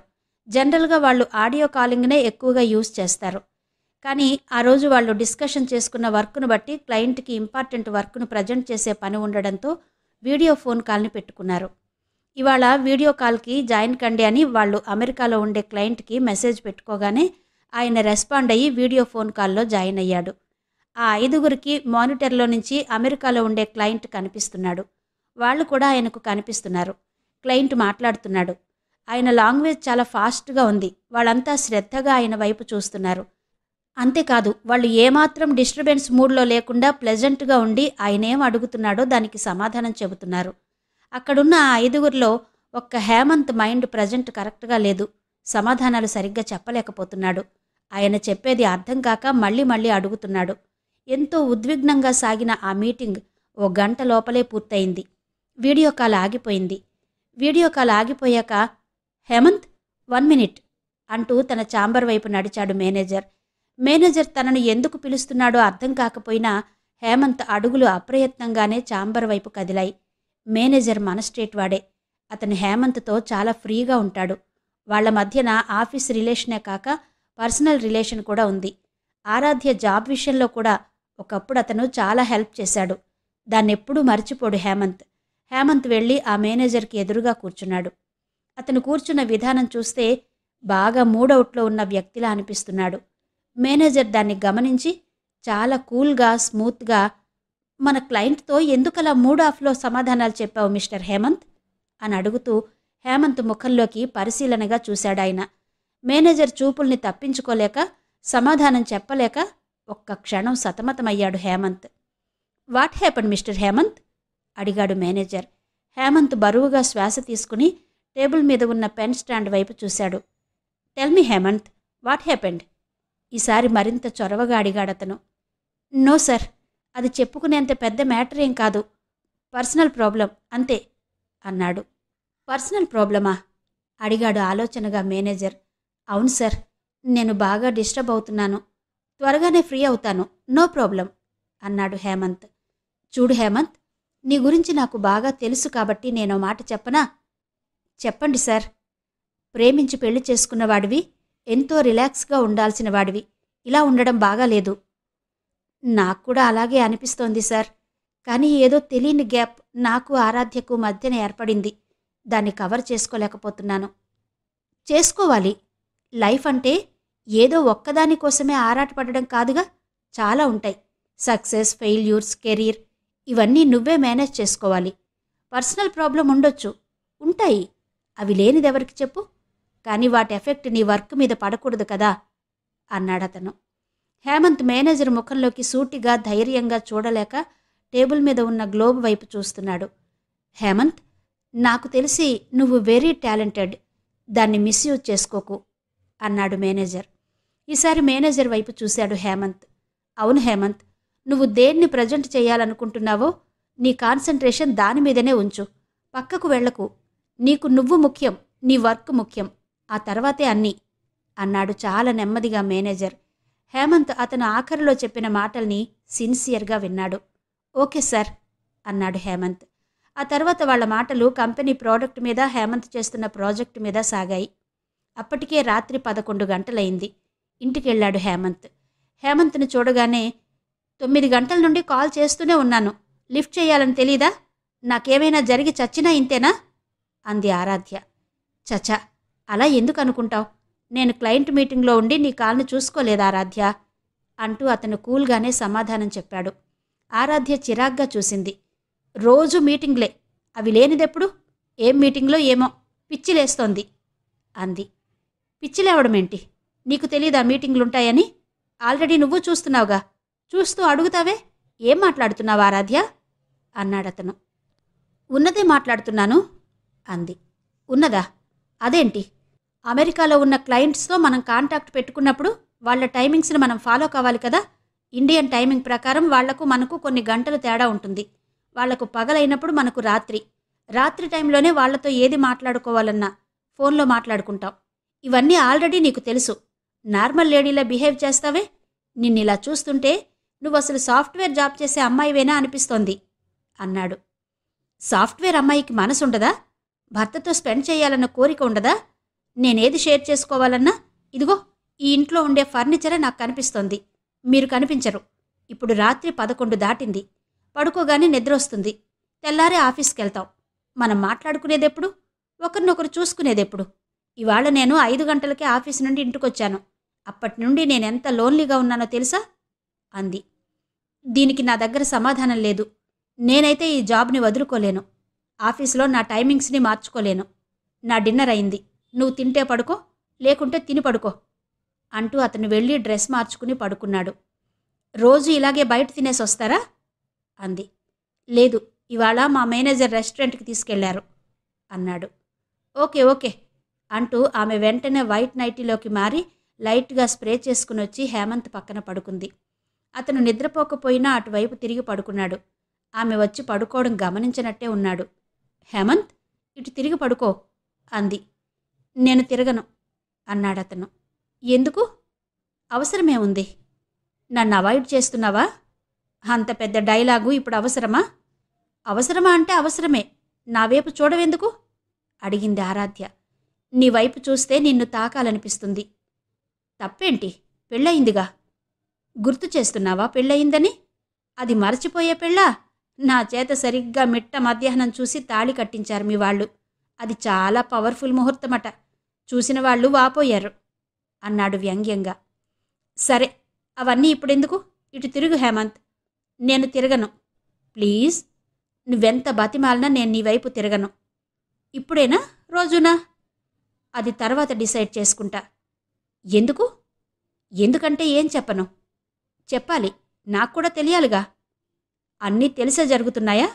జనరల్గా వాళ్ళు ఆడియో కాలింగ్నే ఎక్కువగా యూజ్ చేస్తారు. కానీ ఆ రోజు వాళ్ళు డిస్కషన్ చేసుకున్న వర్క్ను బట్టి క్లయింట్కి ఇంపార్టెంట్ వర్క్ను ప్రజెంట్ చేసే పని ఉండడంతో వీడియో ఫోన్ కాల్ని పెట్టుకున్నారు. ఇవాళ వీడియో కాల్కి జాయిన్ కండి అని వాళ్ళు అమెరికాలో ఉండే క్లయింట్కి మెసేజ్ పెట్టుకోగానే ఆయన రెస్పాండ్ అయ్యి వీడియో ఫోన్ కాల్లో జాయిన్ అయ్యాడు. ఆ 5గురికి మానిటర్లో నుంచి అమెరికాలో ఉండే క్లయింట్ కనిపిస్తున్నాడు. వాళ్ళు కూడా ఆయనకు కనిపిస్తున్నారు. క్లయింట్ మాట్లాడుతున్నాడు. ఆయన లాంగ్వేజ్ చాలా ఫాస్ట్గా ఉంది. వాళ్ళంతా శ్రద్ధగా ఆయన వైపు చూస్తున్నారు. అంతేకాదు, వాళ్ళు ఏమాత్రం డిస్టర్బెన్స్ మూడ్లో లేకుండా ప్లెజెంట్గా ఉండి ఆయనేం అడుగుతున్నాడో దానికి సమాధానం చెబుతున్నారు. అక్కడున్న ఆ 5గురిలో ఒక్క హేమంత్ మైండ్ ప్రజెంట్ కరెక్ట్గా లేదు. సమాధానాలు సరిగ్గా చెప్పలేకపోతున్నాడు. ఆయన చెప్పేది అర్థం కాక మళ్ళీ మళ్ళీ అడుగుతున్నాడు. ఎంతో ఉద్విగ్నంగా సాగిన ఆ మీటింగ్ 1 గంట లోపలే పూర్తయింది. వీడియో కాల్ ఆగిపోయింది. వీడియో కాల్ ఆగిపోయాక హేమంత్ 1 మినిట్ అంటూ తన ఛాంబర్ వైపు నడిచాడు మేనేజర్. మేనేజర్ తనను ఎందుకు పిలుస్తున్నాడో అర్థం కాకపోయినా హేమంత్ అడుగులు అప్రయత్నంగానే ఛాంబర్ వైపు కదిలాయి. మేనేజర్ మన స్టేట్ వాడే. అతను హేమంత్తో చాలా ఫ్రీగా ఉంటాడు. వాళ్ల మధ్యన ఆఫీస్ రిలేషనే కాక పర్సనల్ రిలేషన్ కూడా ఉంది. ఆరాధ్య జాబ్ విషయంలో కూడా ఒకప్పుడు అతను చాలా హెల్ప్ చేశాడు. దాన్నెప్పుడూ మర్చిపోడు హేమంత్. హేమంత్ వెళ్ళి ఆ మేనేజర్కి ఎదురుగా కూర్చున్నాడు. అతను కూర్చున్న విధానం చూస్తే బాగా మూడౌట్లో ఉన్న వ్యక్తిలా అనిపిస్తున్నాడు. మేనేజర్ దాన్ని గమనించి చాలా కూల్గా, స్మూత్గా, మన క్లయింట్తో ఎందుకలా మూడ్ ఆఫ్లో సమాధానాలు చెప్పావు మిస్టర్ హేమంత్ అని అడుగుతూ హేమంత్ ముఖంలోకి పరిశీలనగా చూశాడాయన. మేనేజర్ చూపుల్ని తప్పించుకోలేక, సమాధానం చెప్పలేక ఒక్క క్షణం సతమతమయ్యాడు Hemanth. What happened mister Hemanth అడిగాడు మేనేజర్. హేమంత్ బరువుగా శ్వాస తీసుకుని టేబుల్ మీద ఉన్న పెన్ స్టాండ్ వైపు చూశాడు. Tell me Hemanth, what happened? ఈసారి మరింత చొరవగా అడిగాడతను. నో సార్, అది చెప్పుకునేంత పెద్ద మ్యాటర్ ఏం కాదు. పర్సనల్ ప్రాబ్లం అంతే అన్నాడు. పర్సనల్ ప్రాబ్లమా అడిగాడు ఆలోచనగా మేనేజర్. అవును సార్, నేను బాగా డిస్టర్బ్ అవుతున్నాను. త్వరగానే ఫ్రీ అవుతాను, నో ప్రాబ్లం అన్నాడు హేమంత్. చూడు హేమంత్, నీ గురించి నాకు బాగా తెలుసు కాబట్టి నేనో మాట చెప్పనా? చెప్పండి సార్. ప్రేమించి పెళ్లి చేసుకున్నవాడివి, ఎంతో రిలాక్స్గా ఉండాల్సిన వాడివి, ఇలా ఉండడం బాగాలేదు. నాకు కూడా అలాగే అనిపిస్తోంది సార్. కానీ ఏదో తెలియని గ్యాప్ నాకు ఆరాధ్యకు మధ్యన ఏర్పడింది. దాన్ని కవర్ చేసుకోలేకపోతున్నాను. చేసుకోవాలి. లైఫ్ అంటే ఏదో ఒక్కదానికోసమే ఆరాటపడడం కాదుగా, చాలా ఉంటాయి. సక్సెస్, ఫెయిల్యూర్స్, కెరీర్, ఇవన్నీ నువ్వే మేనేజ్ చేసుకోవాలి. పర్సనల్ ప్రాబ్లం ఉండొచ్చు, ఉంటాయి. అవి లేనిదెవరికి చెప్పు. కానీ వాటి ఎఫెక్ట్ నీ వర్క్ మీద పడకూడదు కదా అన్నాడతను. హేమంత్ మేనేజర్ ముఖంలోకి సూటిగా, ధైర్యంగా చూడలేక టేబుల్ మీద ఉన్న గ్లోబ్ వైపు చూస్తున్నాడు. హేమంత్, నాకు తెలిసి నువ్వు వెరీ టాలెంటెడ్. దాన్ని మిస్యూజ్ చేసుకోకు అన్నాడు మేనేజర్. ఈసారి మేనేజర్ వైపు చూశాడు హేమంత్. అవును హేమంత్, నువ్వు దేన్ని ప్రజెంట్ చేయాలనుకుంటున్నావో నీ కాన్సంట్రేషన్ దాని మీదనే ఉంచు. పక్కకు వెళ్లకు. నీకు నువ్వు ముఖ్యం, నీ వర్క్ ముఖ్యం. ఆ తర్వాతే అన్నీ అన్నాడు చాలా నెమ్మదిగా మేనేజర్. హేమంత్ అతను ఆఖరిలో చెప్పిన మాటల్ని సిన్సియర్గా విన్నాడు. ఓకే సార్ అన్నాడు హేమంత్. ఆ తర్వాత వాళ్ల మాటలు కంపెనీ ప్రోడక్ట్ మీద, హేమంత్ చేస్తున్న ప్రాజెక్టు మీద సాగాయి. అప్పటికే రాత్రి 11 గంటలైంది. ఇంటికెళ్లాడు హేమంత్. హేమంత్ను చూడగానే 9 గంటల నుండి కాల్ చేస్తూనే ఉన్నాను, లిఫ్ట్ చేయాలని తెలీదా? నాకేమైనా జరిగి చచ్చినా ఇంతేనా అంది ఆరాధ్య. చచా, అలా ఎందుకు అనుకుంటావు? నేను క్లయింట్ మీటింగ్లో ఉండి నీ కాల్ని చూసుకోలేదా ఆరాధ్య అంటూ అతను కూల్గానే సమాధానం చెప్పాడు. ఆరాధ్య చిరాగ్గా చూసింది. రోజు మీటింగ్లే, అవి లేనిదెప్పుడు? ఏం మీటింగ్లో ఏమో, పిచ్చిలేస్తోంది అంది. పిచ్చిలేవడమేంటి? నీకు తెలీదా మీటింగులుంటాయని? ఆల్రెడీ నువ్వు చూస్తున్నావుగా. చూస్తూ అడుగుతావే. ఏం మాట్లాడుతున్నావు ఆరాధ్య? అన్నాడతను. ఉన్నదే మాట్లాడుతున్నాను అంది. ఉన్నదా? అదేంటి? అమెరికాలో ఉన్న క్లయింట్స్తో మనం కాంటాక్ట్ పెట్టుకున్నప్పుడు వాళ్ళ టైమింగ్స్ని మనం ఫాలో కావాలి కదా. ఇండియన్ టైమింగ్ ప్రకారం వాళ్లకు మనకు కొన్ని గంటలు తేడా ఉంటుంది. వాళ్లకు పగలైనప్పుడు మనకు రాత్రి. రాత్రి టైంలోనే వాళ్లతో ఏది మాట్లాడుకోవాలన్నా ఫోన్లో మాట్లాడుకుంటాం. ఇవన్నీ ఆల్రెడీ నీకు తెలుసు. నార్మల్ లేడీలా బిహేవ్ చేస్తావే. నిన్నిలా చూస్తుంటే నువ్వసలు సాఫ్ట్వేర్ జాబ్ చేసే అమ్మాయివేనా అనిపిస్తోంది అన్నాడు. సాఫ్ట్వేర్ అమ్మాయికి మనసుండదా? భర్తతో స్పెండ్ చేయాలన్న కోరిక ఉండదా? నేనేది షేర్ చేసుకోవాలన్నా ఇదిగో ఈ ఇంట్లో ఉండే ఫర్నిచరే నాకు కనిపిస్తోంది. మీరు కనిపించరు. ఇప్పుడు రాత్రి 11 దాటింది. పడుకోగానే నిద్రొస్తుంది. తెల్లారే ఆఫీస్కెళ్తాం. మనం మాట్లాడుకునేదెప్పుడు? ఒకరినొకరు చూసుకునేదెప్పుడు? ఇవాళ నేను 5 గంటలకే ఆఫీస్ నుండి ఇంటికొచ్చాను. అప్పటి నుండి నేనెంత లోన్లీగా ఉన్నానో తెలుసా అంది. దీనికి నా దగ్గర సమాధానం లేదు. నేనైతే ఈ జాబ్ని వదులుకోలేను. ఆఫీసులో నా టైమింగ్స్ని మార్చుకోలేను. నా డిన్నర్ అయింది. నువ్వు తింటే పడుకో, లేకుంటే తిని పడుకో అంటూ అతను వెళ్ళి డ్రెస్ మార్చుకుని పడుకున్నాడు. రోజు ఇలాగే బయట తినేసొస్తారా అంది. లేదు, ఇవాళ మా మేనేజర్ రెస్టారెంట్కి తీసుకెళ్లారు అన్నాడు. ఓకే ఓకే అంటూ ఆమె వెంటనే వైట్ నైటీలోకి మారి లైట్గా స్ప్రే చేసుకుని వచ్చి హేమంత్ పక్కన పడుకుంది. అతను నిద్రపోకపోయినా అటువైపు తిరిగి పడుకున్నాడు. ఆమె వచ్చి పడుకోవడం గమనించినట్టే ఉన్నాడు. హేమంత్, ఇటు తిరిగి పడుకో అంది. నేను తిరగను అన్నాడతను. ఎందుకు? అవసరమే ఉంది. నన్ను అవాయిడ్ చేస్తున్నావా? అంత పెద్ద డైలాగు ఇప్పుడు అవసరమా? అవసరమా అంటే అవసరమే. నా వైపు చూడవెందుకు అడిగింది ఆరాధ్య. నీ వైపు చూస్తే నిన్ను తాకాలనిపిస్తుంది. తప్పేంటి? పెళ్ళయిందిగా. గుర్తు చేస్తున్నావా పెళ్ళయిందని? అది మరచిపోయే పెళ్ళా? నా చేత సరిగ్గా మిట్ట మధ్యాహ్నం చూసి తాళి కట్టించారు మీ వాళ్ళు. అది చాలా పవర్ఫుల్ ముహూర్తమట. చూసిన వాళ్ళు వాపోయారు అన్నాడు వ్యంగ్యంగా. సరే, అవన్నీ ఇప్పుడెందుకు? ఇటు తిరుగు హేమంత్. నేను తిరగను. ప్లీజ్, నువ్వెంత బతిమాలినా నేను నీ వైపు తిరగను. ఇప్పుడేనా, రోజునా? అది తర్వాత డిసైడ్ చేసుకుంటా. ఎందుకు? ఎందుకంటే ఏం చెప్పను? చెప్పాలి, నాకు కూడా తెలియాలిగా. అన్నీ తెలిసే జరుగుతున్నాయా?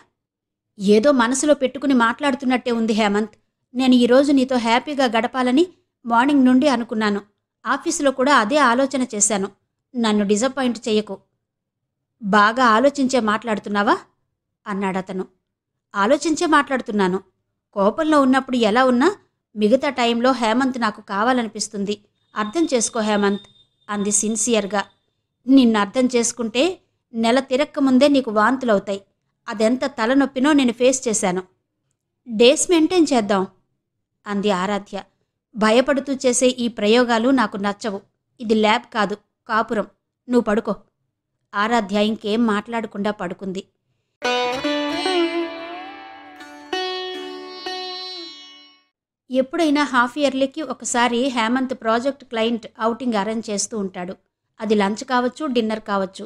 ఏదో మనసులో పెట్టుకుని మాట్లాడుతున్నట్టే ఉంది హేమంత్. నేను ఈరోజు నీతో హ్యాపీగా గడపాలని మార్నింగ్ నుండి అనుకున్నాను. ఆఫీసులో కూడా అదే ఆలోచన చేశాను. నన్ను డిసప్పాయింట్ చెయ్యకు. బాగా ఆలోచించే మాట్లాడుతున్నావా అన్నాడతను. ఆలోచించే మాట్లాడుతున్నాను. కోపంలో ఉన్నప్పుడు ఎలా ఉన్నా మిగతా టైంలో హేమంత్ నాకు కావాలనిపిస్తుంది. అర్థం చేసుకో హేమంత్ అంది సిన్సియర్గా. నిన్ను అర్థం చేసుకుంటే నెల తిరక్కముందే నీకు వాంతులవుతాయి. అదెంత తలనొప్పినో నేను ఫేస్ చేశాను. డేస్ మెయింటైన్ చేద్దాం అంది ఆరాధ్య. భయపడుతూ చేసే ఈ ప్రయోగాలు నాకు నచ్చవు. ఇది ల్యాబ్ కాదు, కాపురం. నువ్వు పడుకో. ఆరాధ్య ఇంకేం మాట్లాడకుండా పడుకుంది. ఎప్పుడైనా హాఫ్ ఇయర్లీకి ఒకసారి Hemanth project client outing arrange చేస్తూ ఉంటాడు. అది లంచ్ కావచ్చు, డిన్నర్ కావచ్చు,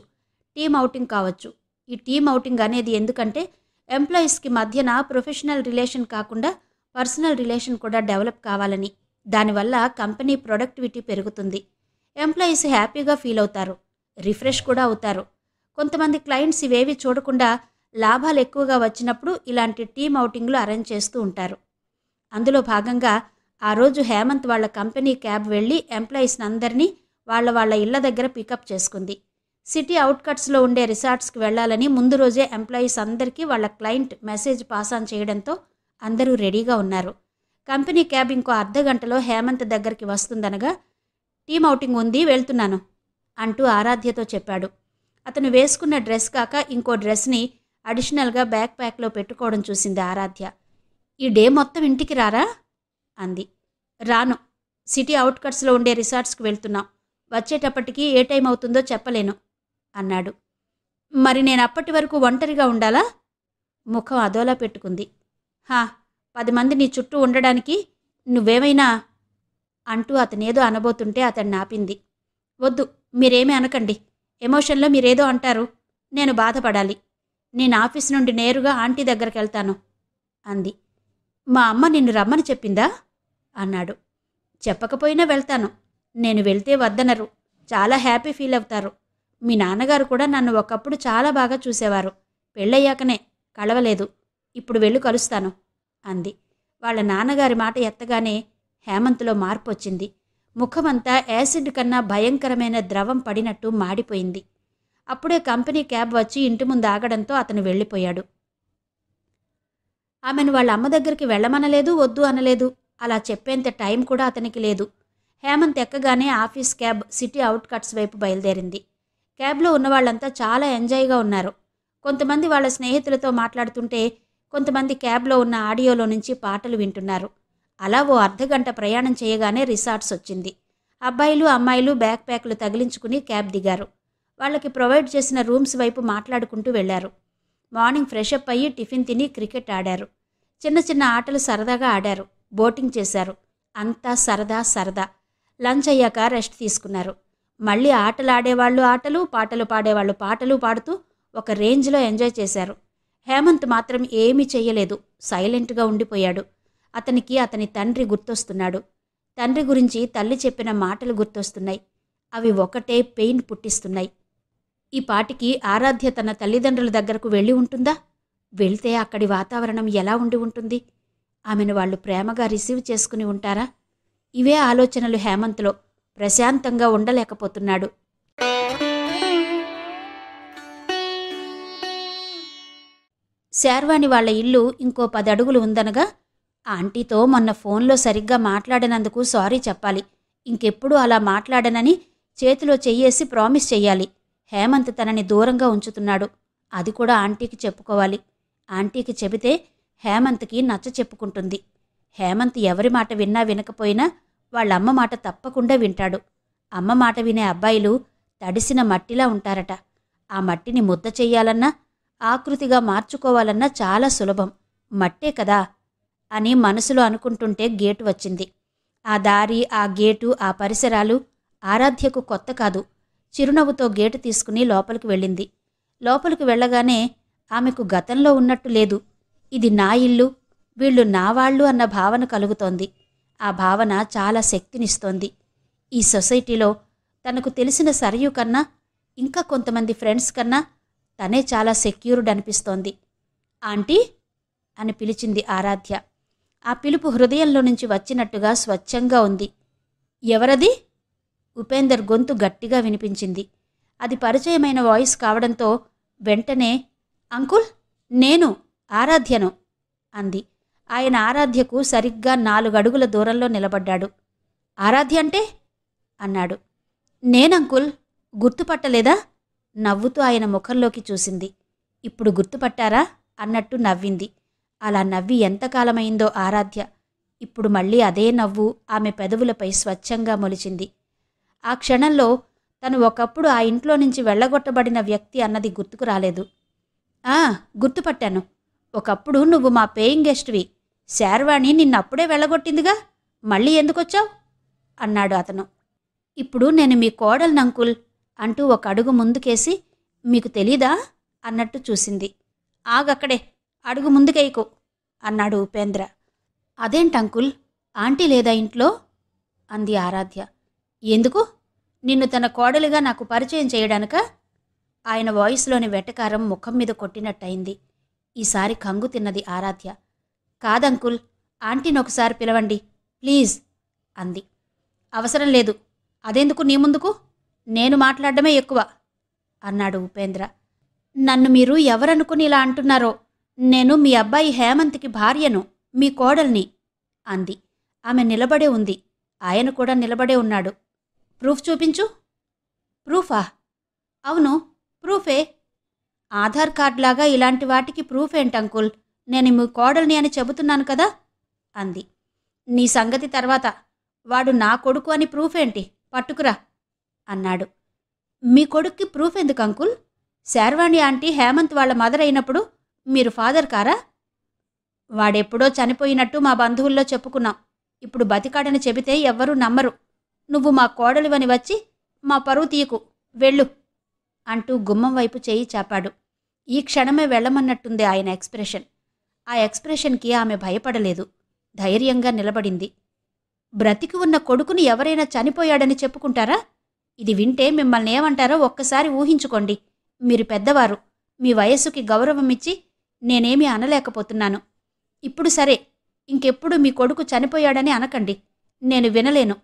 టీమ్ ఔటింగ్ కావచ్చు. ఈ టీమ్ ఔటింగ్ అనేది ఎందుకంటే ఎంప్లాయీస్కి మధ్యన ప్రొఫెషనల్ రిలేషన్ కాకుండా పర్సనల్ రిలేషన్ కూడా డెవలప్ కావాలని. దానివల్ల కంపెనీ ప్రొడక్టివిటీ పెరుగుతుంది. ఎంప్లాయీస్ హ్యాపీగా ఫీల్ అవుతారు, రిఫ్రెష్ కూడా అవుతారు. కొంతమంది క్లయింట్స్ ఇవేవి చూడకుండా లాభాలు ఎక్కువగా వచ్చినప్పుడు ఇలాంటి టీమ్ ఔటింగ్లు అరేంజ్ చేస్తూ ఉంటారు. అందులో భాగంగా ఆ రోజు హేమంత్ వాళ్ళ కంపెనీ క్యాబ్ వెళ్ళి ఎంప్లాయీస్ని అందరినీ వాళ్ళ ఇళ్ల దగ్గర పికప్ చేసుకుంది. సిటీ అవుట్కట్స్లో ఉండే రిసార్ట్స్కి వెళ్లాలని ముందు రోజే ఎంప్లాయీస్ అందరికీ వాళ్ళ క్లయింట్ మెసేజ్ పాస్ ఆన్ చేయడంతో అందరూ రెడీగా ఉన్నారు. కంపెనీ క్యాబ్ ఇంకో అర్ధగంటలో హేమంత్ దగ్గరికి వస్తుందనగా, టీమ్ ఔటింగ్ ఉంది, వెళ్తున్నాను అంటూ ఆరాధ్యతో చెప్పాడు. అతను వేసుకున్న డ్రెస్ కాక ఇంకో డ్రెస్ని అడిషనల్గా బ్యాక్ ప్యాక్లో పెట్టుకోవడం చూసింది ఆరాధ్య. ఈ డే మొత్తం ఇంటికి రారా అంది. రాను. సిటీ అవుట్కట్స్లో ఉండే రిసార్ట్స్కి వెళ్తున్నాం. వచ్చేటప్పటికి ఏ టైం అవుతుందో చెప్పలేను అన్నాడు. మరి నేను అప్పటి వరకు ఒంటరిగా ఉండాలా? ముఖం అదోలా పెట్టుకుంది. 10 మంది నీ చుట్టూ ఉండడానికి నువ్వేమైనా అంటూ అతనేదో అనబోతుంటే అతన్ని ఆపింది. వద్దు, మీరేమీ అనకండి. ఎమోషన్లో మీరేదో అంటారు, నేను బాధపడాలి. నేను ఆఫీస్ నుండి నేరుగా ఆంటీ దగ్గరికి వెళ్తాను అంది. మా అమ్మ నిన్ను రమ్మని చెప్పిందా అన్నాడు. చెప్పకపోయినా వెళ్తాను. నేను వెళ్తే వద్దనరు. చాలా హ్యాపీ ఫీల్ అవుతారు. మీ నాన్నగారు కూడా నన్ను ఒకప్పుడు చాలా బాగా చూసేవారు. పెళ్ళయ్యాకనే కలవలేదు. ఇప్పుడు వెళ్ళి కలుస్తాను అంది. వాళ్ళ నాన్నగారి మాట ఎత్తగానే హేమంత్లో మార్పు వచ్చింది. ముఖమంతా యాసిడ్ కన్నా భయంకరమైన ద్రవం పడినట్టు మాడిపోయింది. అప్పుడే కంపెనీ క్యాబ్ వచ్చి ఇంటి ముందు ఆగడంతో అతను వెళ్ళిపోయాడు. ఆమెను వాళ్ళ అమ్మ దగ్గరికి వెళ్ళమనలేదు, వద్దు అనలేదు. అలా చెప్పేంత టైం కూడా అతనికి లేదు. హేమంత్ ఎక్కగానే ఆఫీస్ క్యాబ్ సిటీ అవుట్కట్స్ వైపు బయలుదేరింది. క్యాబ్లో ఉన్నవాళ్లంతా చాలా ఎంజాయ్గా ఉన్నారు. కొంతమంది వాళ్ళ స్నేహితులతో మాట్లాడుతుంటే, కొంతమంది క్యాబ్లో ఉన్న ఆడియోలో నుంచి పాటలు వింటున్నారు. అలా ఓ అర్ధగంట ప్రయాణం చేయగానే రిసార్ట్స్ వచ్చింది. అబ్బాయిలు అమ్మాయిలు బ్యాక్ ప్యాక్లు తగిలించుకుని క్యాబ్ దిగారు. వాళ్ళకి ప్రొవైడ్ చేసిన రూమ్స్ వైపు మాట్లాడుకుంటూ వెళ్లారు. మార్నింగ్ ఫ్రెషప్ అయ్యి టిఫిన్ తిని క్రికెట్ ఆడారు. చిన్న చిన్న ఆటలు సరదాగా ఆడారు. బోటింగ్ చేశారు. అంతా సరదా సరదా. లంచ్ అయ్యాక రెస్ట్ తీసుకున్నారు. మళ్ళీ ఆటలు ఆడేవాళ్ళు ఆటలు, పాటలు పాడేవాళ్ళు పాటలు పాడుతూ ఒక రేంజ్లో ఎంజాయ్ చేశారు. హేమంత్ మాత్రం ఏమీ చెయ్యలేదు. సైలెంట్గా ఉండిపోయాడు. అతనికి అతని తండ్రి గుర్తొస్తున్నాడు. తండ్రి గురించి తల్లి చెప్పిన మాటలు గుర్తొస్తున్నాయి. అవి ఒకటే పెయిన్ పుట్టిస్తున్నాయి. ఈ పాటికి ఆరాధ్య తన తల్లిదండ్రుల దగ్గరకు వెళ్ళి ఉంటుందా? వెళ్తే అక్కడి వాతావరణం ఎలా ఉండి ఉంటుంది? ఆమెను వాళ్ళు ప్రేమగా రిసీవ్ చేసుకుని ఉంటారా? ఇవే ఆలోచనలు హేమంత్లో. ప్రశాంతంగా ఉండలేకపోతున్నాడు. శార్వాణి వాళ్ల ఇల్లు ఇంకో 10 అడుగులు ఉందనగా, ఆంటీతో మొన్న ఫోన్లో సరిగ్గా మాట్లాడినందుకు సారీ చెప్పాలి. ఇంకెప్పుడూ అలా మాట్లాడనని చేతిలో చెయ్యేసి ప్రామిస్ చెయ్యాలి. హేమంత్ తనని దూరంగా ఉంచుతున్నాడు. అది కూడా ఆంటీకి చెప్పుకోవాలి. ఆంటీకి చెబితే హేమంత్కి నచ్చ చెప్పుకుంటుంది. హేమంత్ ఎవరి మాట విన్నా వినకపోయినా వాళ్ళమ్మ మాట తప్పకుండా వింటాడు. అమ్మ మాట వినే అబ్బాయిలు తడిసిన మట్టిలా ఉంటారట. ఆ మట్టిని ముద్ద చెయ్యాలన్నా, ఆకృతిగా మార్చుకోవాలన్నా చాలా సులభం. మట్టే కదా అని మనసులో అనుకుంటుంటే గేటు వచ్చింది. ఆ దారి, ఆ గేటు, ఆ పరిసరాలు ఆరాధ్యకు కొత్త కాదు. చిరునవ్వుతో గేటు తీసుకుని లోపలికి వెళ్ళింది. లోపలికి వెళ్ళగానే ఆమెకు గతంలో ఉన్నట్టు లేదు. ఇది నా ఇల్లు, వీళ్ళు నావాళ్లు అన్న భావన కలుగుతోంది. ఆ భావన చాలా శక్తినిస్తోంది. ఈ సొసైటీలో తనకు తెలిసిన సరయు కన్నా, ఇంకా కొంతమంది ఫ్రెండ్స్ కన్నా తనే చాలా సెక్యూర్డ్ అనిపిస్తోంది. ఆంటీ అని పిలిచింది ఆరాధ్య. ఆ పిలుపు హృదయంలో నుంచి వచ్చినట్టుగా స్వచ్ఛంగా ఉంది. ఎవరది? ఉపేందర్ గొంతు గట్టిగా వినిపించింది. అది పరిచయమైన వాయిస్ కావడంతో వెంటనే, అంకుల్, నేను ఆరాధ్యను అంది. ఆయన ఆరాధ్యకు సరిగ్గా 4 అడుగుల దూరంలో నిలబడ్డాడు. ఆరాధ్య అంటే అన్నాడు. నేనంకుల్, గుర్తుపట్టలేదా? నవ్వుతూ ఆయన ముఖంలోకి చూసింది. ఇప్పుడు గుర్తుపట్టారా అన్నట్టు నవ్వింది. అలా నవ్వి ఎంతకాలమైందో ఆరాధ్య. ఇప్పుడు మళ్ళీ అదే నవ్వు ఆమె పెదవులపై స్వచ్ఛంగా మొలిచింది. ఆ క్షణంలో తను ఒకప్పుడు ఆ ఇంట్లో నుంచి వెళ్ళగొట్టబడిన వ్యక్తి అన్నది గుర్తుకు రాలేదు. గుర్తుపట్టాను. ఒకప్పుడు నువ్వు మా పేయింగ్ గెస్ట్వి. శార్వాణి నిన్నప్పుడే వెళ్ళగొట్టిందిగా, మళ్ళీ ఎందుకొచ్చావు అన్నాడు అతను. ఇప్పుడు నేను మీ కోడల్నంకుల్ అంటూ ఒక అడుగు ముందుకేసి, మీకు తెలీదా అన్నట్టు చూసింది. ఆగక్కడే, అడుగు ముందుకేయకు అన్నాడు ఉపేంద్ర. అదేంటంకుల్, ఆంటీ లేదా ఇంట్లో అంది ఆరాధ్య. ఎందుకు? నిన్ను తన కోడలిగా నాకు పరిచయం చేయడానికా? ఆయన వాయిస్లోని వెటకారం ముఖం మీద కొట్టినట్టయింది. ఈసారి కంగు తిన్నది ఆరాధ్య. కాదంకుల్, ఆంటీని ఒకసారి పిలవండి ప్లీజ్ అంది. అవసరం లేదు. అదెందుకు నీ ముందుకు? నేను మాట్లాడడమే ఎక్కువ అన్నాడు ఉపేంద్ర. నన్ను మీరు ఎవరనుకుని ఇలా అంటున్నారో? నేను మీ అబ్బాయి హేమంత్కి భార్యను, మీ కోడల్ని అంది. ఆమె నిలబడే ఉంది. ఆయన కూడా నిలబడే ఉన్నాడు. ప్రూఫ్ చూపించు. ప్రూఫా? అవును, ప్రూఫే. ఆధార్ కార్డులాగా ఇలాంటి వాటికి ప్రూఫ్ ఏంటంకుల్? నేను మీ కోడల్ని అని చెబుతున్నాను కదా అంది. నీ సంగతి తర్వాత. వాడు నా కొడుకు అని ప్రూఫ్ ఏంటి? పట్టుకురా అన్నాడు. మీ కొడుక్కి ప్రూఫ్ ఎందుకు అంకుల్? శార్వాణి ఆంటీ హేమంత్ వాళ్ళ మదర్ అయినప్పుడు మీరు ఫాదర్ కారా? వాడెప్పుడో చనిపోయినట్టు మా బంధువుల్లో చెప్పుకున్నాం. ఇప్పుడు బతికాడని చెబితే ఎవ్వరూ నమ్మరు. నువ్వు మా కోడలివని వచ్చి మా పరువు తీయకు, వెళ్ళు అంటూ గుమ్మం వైపు చేయి చాపాడు. ఈ క్షణమే వెళ్ళమన్నట్టుంది ఆయన ఎక్స్ప్రెషన్. ఆ ఎక్స్ప్రెషన్కి ఆమె భయపడలేదు. ధైర్యంగా నిలబడింది. బ్రతికి ఉన్న కొడుకుని ఎవరైనా చనిపోయాడని చెప్పుకుంటారా? ఇది వింటే మిమ్మల్ని ఏమంటారో ఒక్కసారి ఊహించుకోండి. మీరు పెద్దవారు, మీ వయస్సుకి గౌరవమిచ్చి నేనేమీ అనలేకపోతున్నాను. ఇప్పుడు సరే, ఇంకెప్పుడు మీ కొడుకు చనిపోయాడని అనకండి. నేను వినలేను.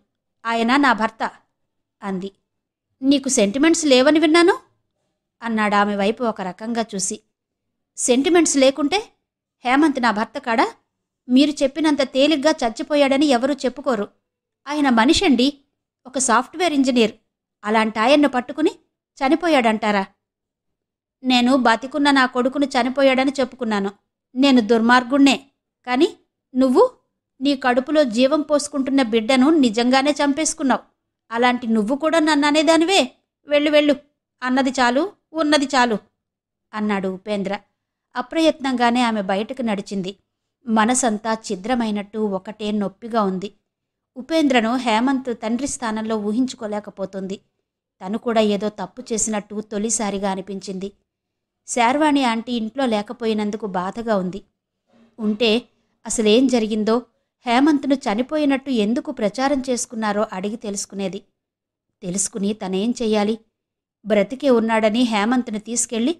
ఆయన నా భర్త అంది. నీకు సెంటిమెంట్స్ లేవని విన్నాను అన్నాడు ఆమె వైపు ఒక రకంగా చూసి. సెంటిమెంట్స్ లేకుంటే హేమంత్ నా భర్త కాడా? మీరు చెప్పినంత తేలిగ్గా చచ్చిపోయాడని ఎవరూ చెప్పుకోరు. ఆయన మనిషండి, ఒక సాఫ్ట్వేర్ ఇంజనీర్. అలాంటి ఆయన్ను పట్టుకుని చనిపోయాడంటారా? నేను బతికున్న నా కొడుకును చనిపోయాడని చెప్పుకున్నాను. నేను దుర్మార్గుణ్ణే. కాని నువ్వు నీ కడుపులో జీవం పోసుకుంటున్న బిడ్డను నిజంగానే చంపేసుకున్నావు. అలాంటి నువ్వు కూడా నన్ను అనేదానివే. వెళ్ళు వెళ్ళు, అన్నది చాలు, ఉన్నది చాలు అన్నాడు ఉపేంద్ర. అప్రయత్నంగానే ఆమె బయటకు నడిచింది. మనసంతా ఛిద్రమైనట్టు ఒకటే నొప్పిగా ఉంది. ఉపేంద్రను హేమంత్ తండ్రి స్థానంలో ఊహించుకోలేకపోతుంది. తను కూడా ఏదో తప్పు చేసినట్టు తొలిసారిగా అనిపించింది. శార్వాణి ఆంటీ ఇంట్లో లేకపోయినందుకు బాధగా ఉంది. ఉంటే అసలేం జరిగిందో, హేమంత్ను చనిపోయినట్టు ఎందుకు ప్రచారం చేసుకున్నారో అడిగి తెలుసుకునేది. తెలుసుకుని తనేం చెయ్యాలి? బ్రతికే ఉన్నాడని హేమంత్ను తీసుకెళ్లి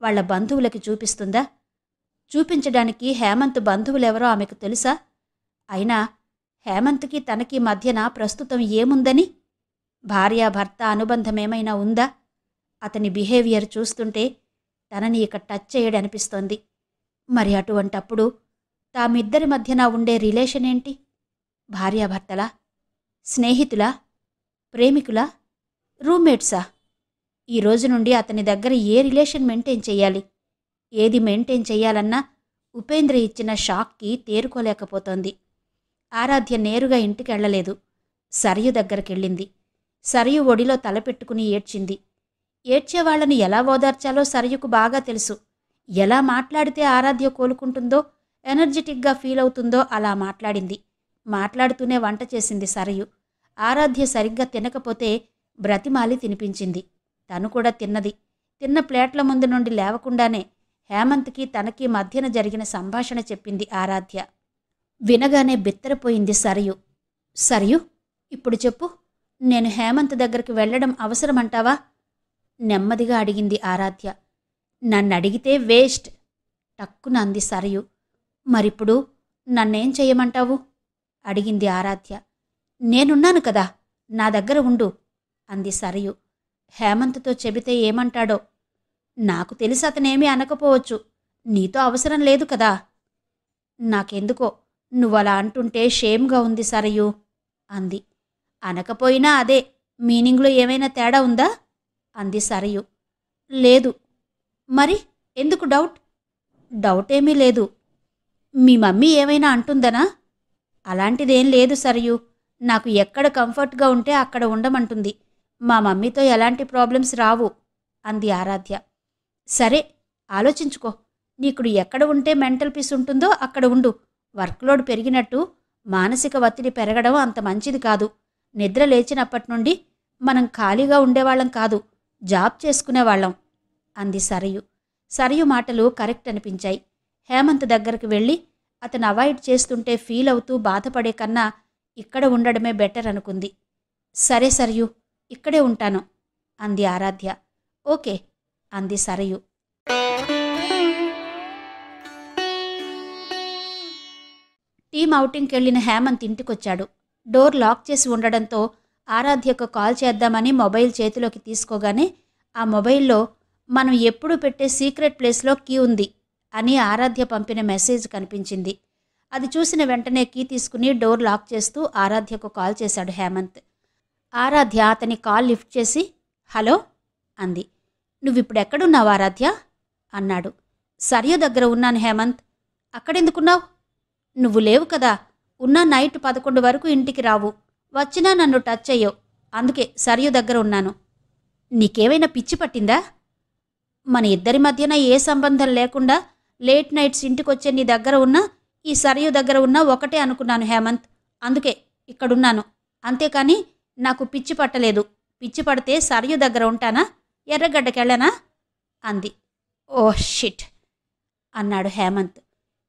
వాళ్ల బంధువులకి చూపిస్తుందా? చూపించడానికి హేమంత్ బంధువులెవరో ఆమెకు తెలుసా? అయినా హేమంత్కి తనకి మధ్యన ప్రస్తుతం ఏముందని? భార్యాభర్త అనుబంధమేమైనా ఉందా? అతని బిహేవియర్ చూస్తుంటే తనని ఇక టచ్ చేయడనిపిస్తోంది. మరి అటువంటప్పుడు తామిద్దరి మధ్యన ఉండే రిలేషన్ ఏంటి? భార్యాభర్తలా? స్నేహితులా? ప్రేమికులా? రూమ్మేట్సా? ఈ రోజు నుండి అతని దగ్గర ఏ రిలేషన్ మెయింటైన్ చెయ్యాలి? ఏది మెయింటైన్ చెయ్యాలన్నా ఉపేంద్ర ఇచ్చిన షాక్కి తేరుకోలేకపోతోంది. ఆరాధ్య నేరుగా ఇంటికెళ్లలేదు. సరయు దగ్గరకెళ్ళింది. సరయు ఒడిలో తలపెట్టుకుని ఏడ్చింది. ఏడ్చేవాళ్లను ఎలా ఓదార్చాలో సరయుకు బాగా తెలుసు. ఎలా మాట్లాడితే ఆరాధ్య కోలుకుంటుందో, ఎనర్జెటిక్గా ఫీల్ అవుతుందో అలా మాట్లాడింది. మాట్లాడుతూనే వంట చేసింది సరయు. ఆరాధ్య సరిగ్గా తినకపోతే బ్రతిమాలి తినిపించింది. తను కూడా తిన్నది. తిన్న ప్లేట్ల ముందు నుండి లేవకుండానే హేమంత్కి తనకి మధ్యన జరిగిన సంభాషణ చెప్పింది ఆరాధ్య. వినగానే బిత్తరపోయింది సరయు. సరయు, ఇప్పుడు చెప్పు, నేను హేమంత్ దగ్గరికి వెళ్లడం అవసరమంటావా? నెమ్మదిగా అడిగింది ఆరాధ్య. నన్నడిగితే వేస్ట్ టక్కున అంది సరయు. మరిప్పుడు నన్నేం చెయ్యమంటావు? అడిగింది ఆరాధ్య. నేనున్నాను కదా, నా దగ్గర ఉండు అంది సరయు. హేమంత్తో చెబితే ఏమంటాడో? నాకు తెలిసి అతనేమీ అనకపోవచ్చు. నీతో అవసరం లేదు కదా. నాకెందుకో నువ్వలా అంటుంటే షేమ్గా ఉంది సరయు అంది. అనకపోయినా అదే, మీనింగ్లో ఏమైనా తేడా ఉందా? అంది సరయు. లేదు. మరి ఎందుకు డౌట్? డౌటేమీ లేదు. మీ మమ్మీ ఏమైనా అంటుందనా? అలాంటిదేం లేదు సరయు. నాకు ఎక్కడ కంఫర్ట్గా ఉంటే అక్కడ ఉండమంటుంది. మా మమ్మీతో ఎలాంటి ప్రాబ్లమ్స్ రావు అంది ఆరాధ్య. సరే, ఆలోచించుకో. నీకుడు ఎక్కడ ఉంటే మెంటల్ పీస్ ఉంటుందో అక్కడ ఉండు. వర్క్లోడ్ పెరిగినట్టు మానసిక ఒత్తిడి పెరగడం అంత మంచిది కాదు. నిద్ర లేచినప్పటి నుండి మనం ఖాళీగా ఉండేవాళ్లం కాదు, జాబ్ చేసుకునేవాళ్లం అంది సరయు. సరయు మాటలు కరెక్ట్ అనిపించాయి. హేమంత్ దగ్గరికి వెళ్ళి అతను అవాయిడ్ చేస్తుంటే ఫీల్ అవుతూ బాధపడే కన్నా ఇక్కడ ఉండడమే బెటర్ అనుకుంది. సరే సరయు, ఇక్కడే ఉంటాను అంది ఆరాధ్య. ఓకే అంది సరయు. టీమ్ ఔటింగ్కెళ్లిన హేమంత్ ఇంటికొచ్చాడు. డోర్ లాక్ చేసి ఉండడంతో ఆరాధ్యకు కాల్ చేద్దామని మొబైల్ చేతిలోకి తీసుకోగానే ఆ మొబైల్లో మనం ఎప్పుడూ పెట్టే సీక్రెట్ ప్లేస్లో కీ ఉంది అని ఆరాధ్య పంపిన మెసేజ్ కనిపించింది. అది చూసిన వెంటనే కీ తీసుకుని డోర్ లాక్ చేస్తూ ఆరాధ్యకు కాల్ చేశాడు హేమంత్. ఆరాధ్య అతని కాల్ లిఫ్ట్ చేసి హలో అంది. నువ్విప్పుడెక్కడున్నావు ఆరాధ్య అన్నాడు. సరయు దగ్గర ఉన్నాను హేమంత్. అక్కడెందుకున్నావు? నువ్వు లేవు కదా. ఉన్నా నైట్ 11 వరకు ఇంటికి రావు. వచ్చినా నన్ను టచ్ అయ్యవు. అందుకే సరయు దగ్గర ఉన్నాను. నీకేమైనా పిచ్చి పట్టిందా? మన ఇద్దరి మధ్యన ఏ సంబంధం లేకుండా లేట్ నైట్స్ ఇంటికొచ్చే నీ దగ్గర ఉన్నా, ఈ సరయు దగ్గర ఉన్నా ఒకటే అనుకున్నాను హేమంత్. అందుకే ఇక్కడున్నాను. అంతేకాని నాకు పిచ్చి పట్టలేదు. పిచ్చి పడితే సరయు దగ్గర ఉంటానా? ఎర్రగడ్డకెళ్ళనా అంది. ఓహ్ షిట్ అన్నాడు హేమంత్.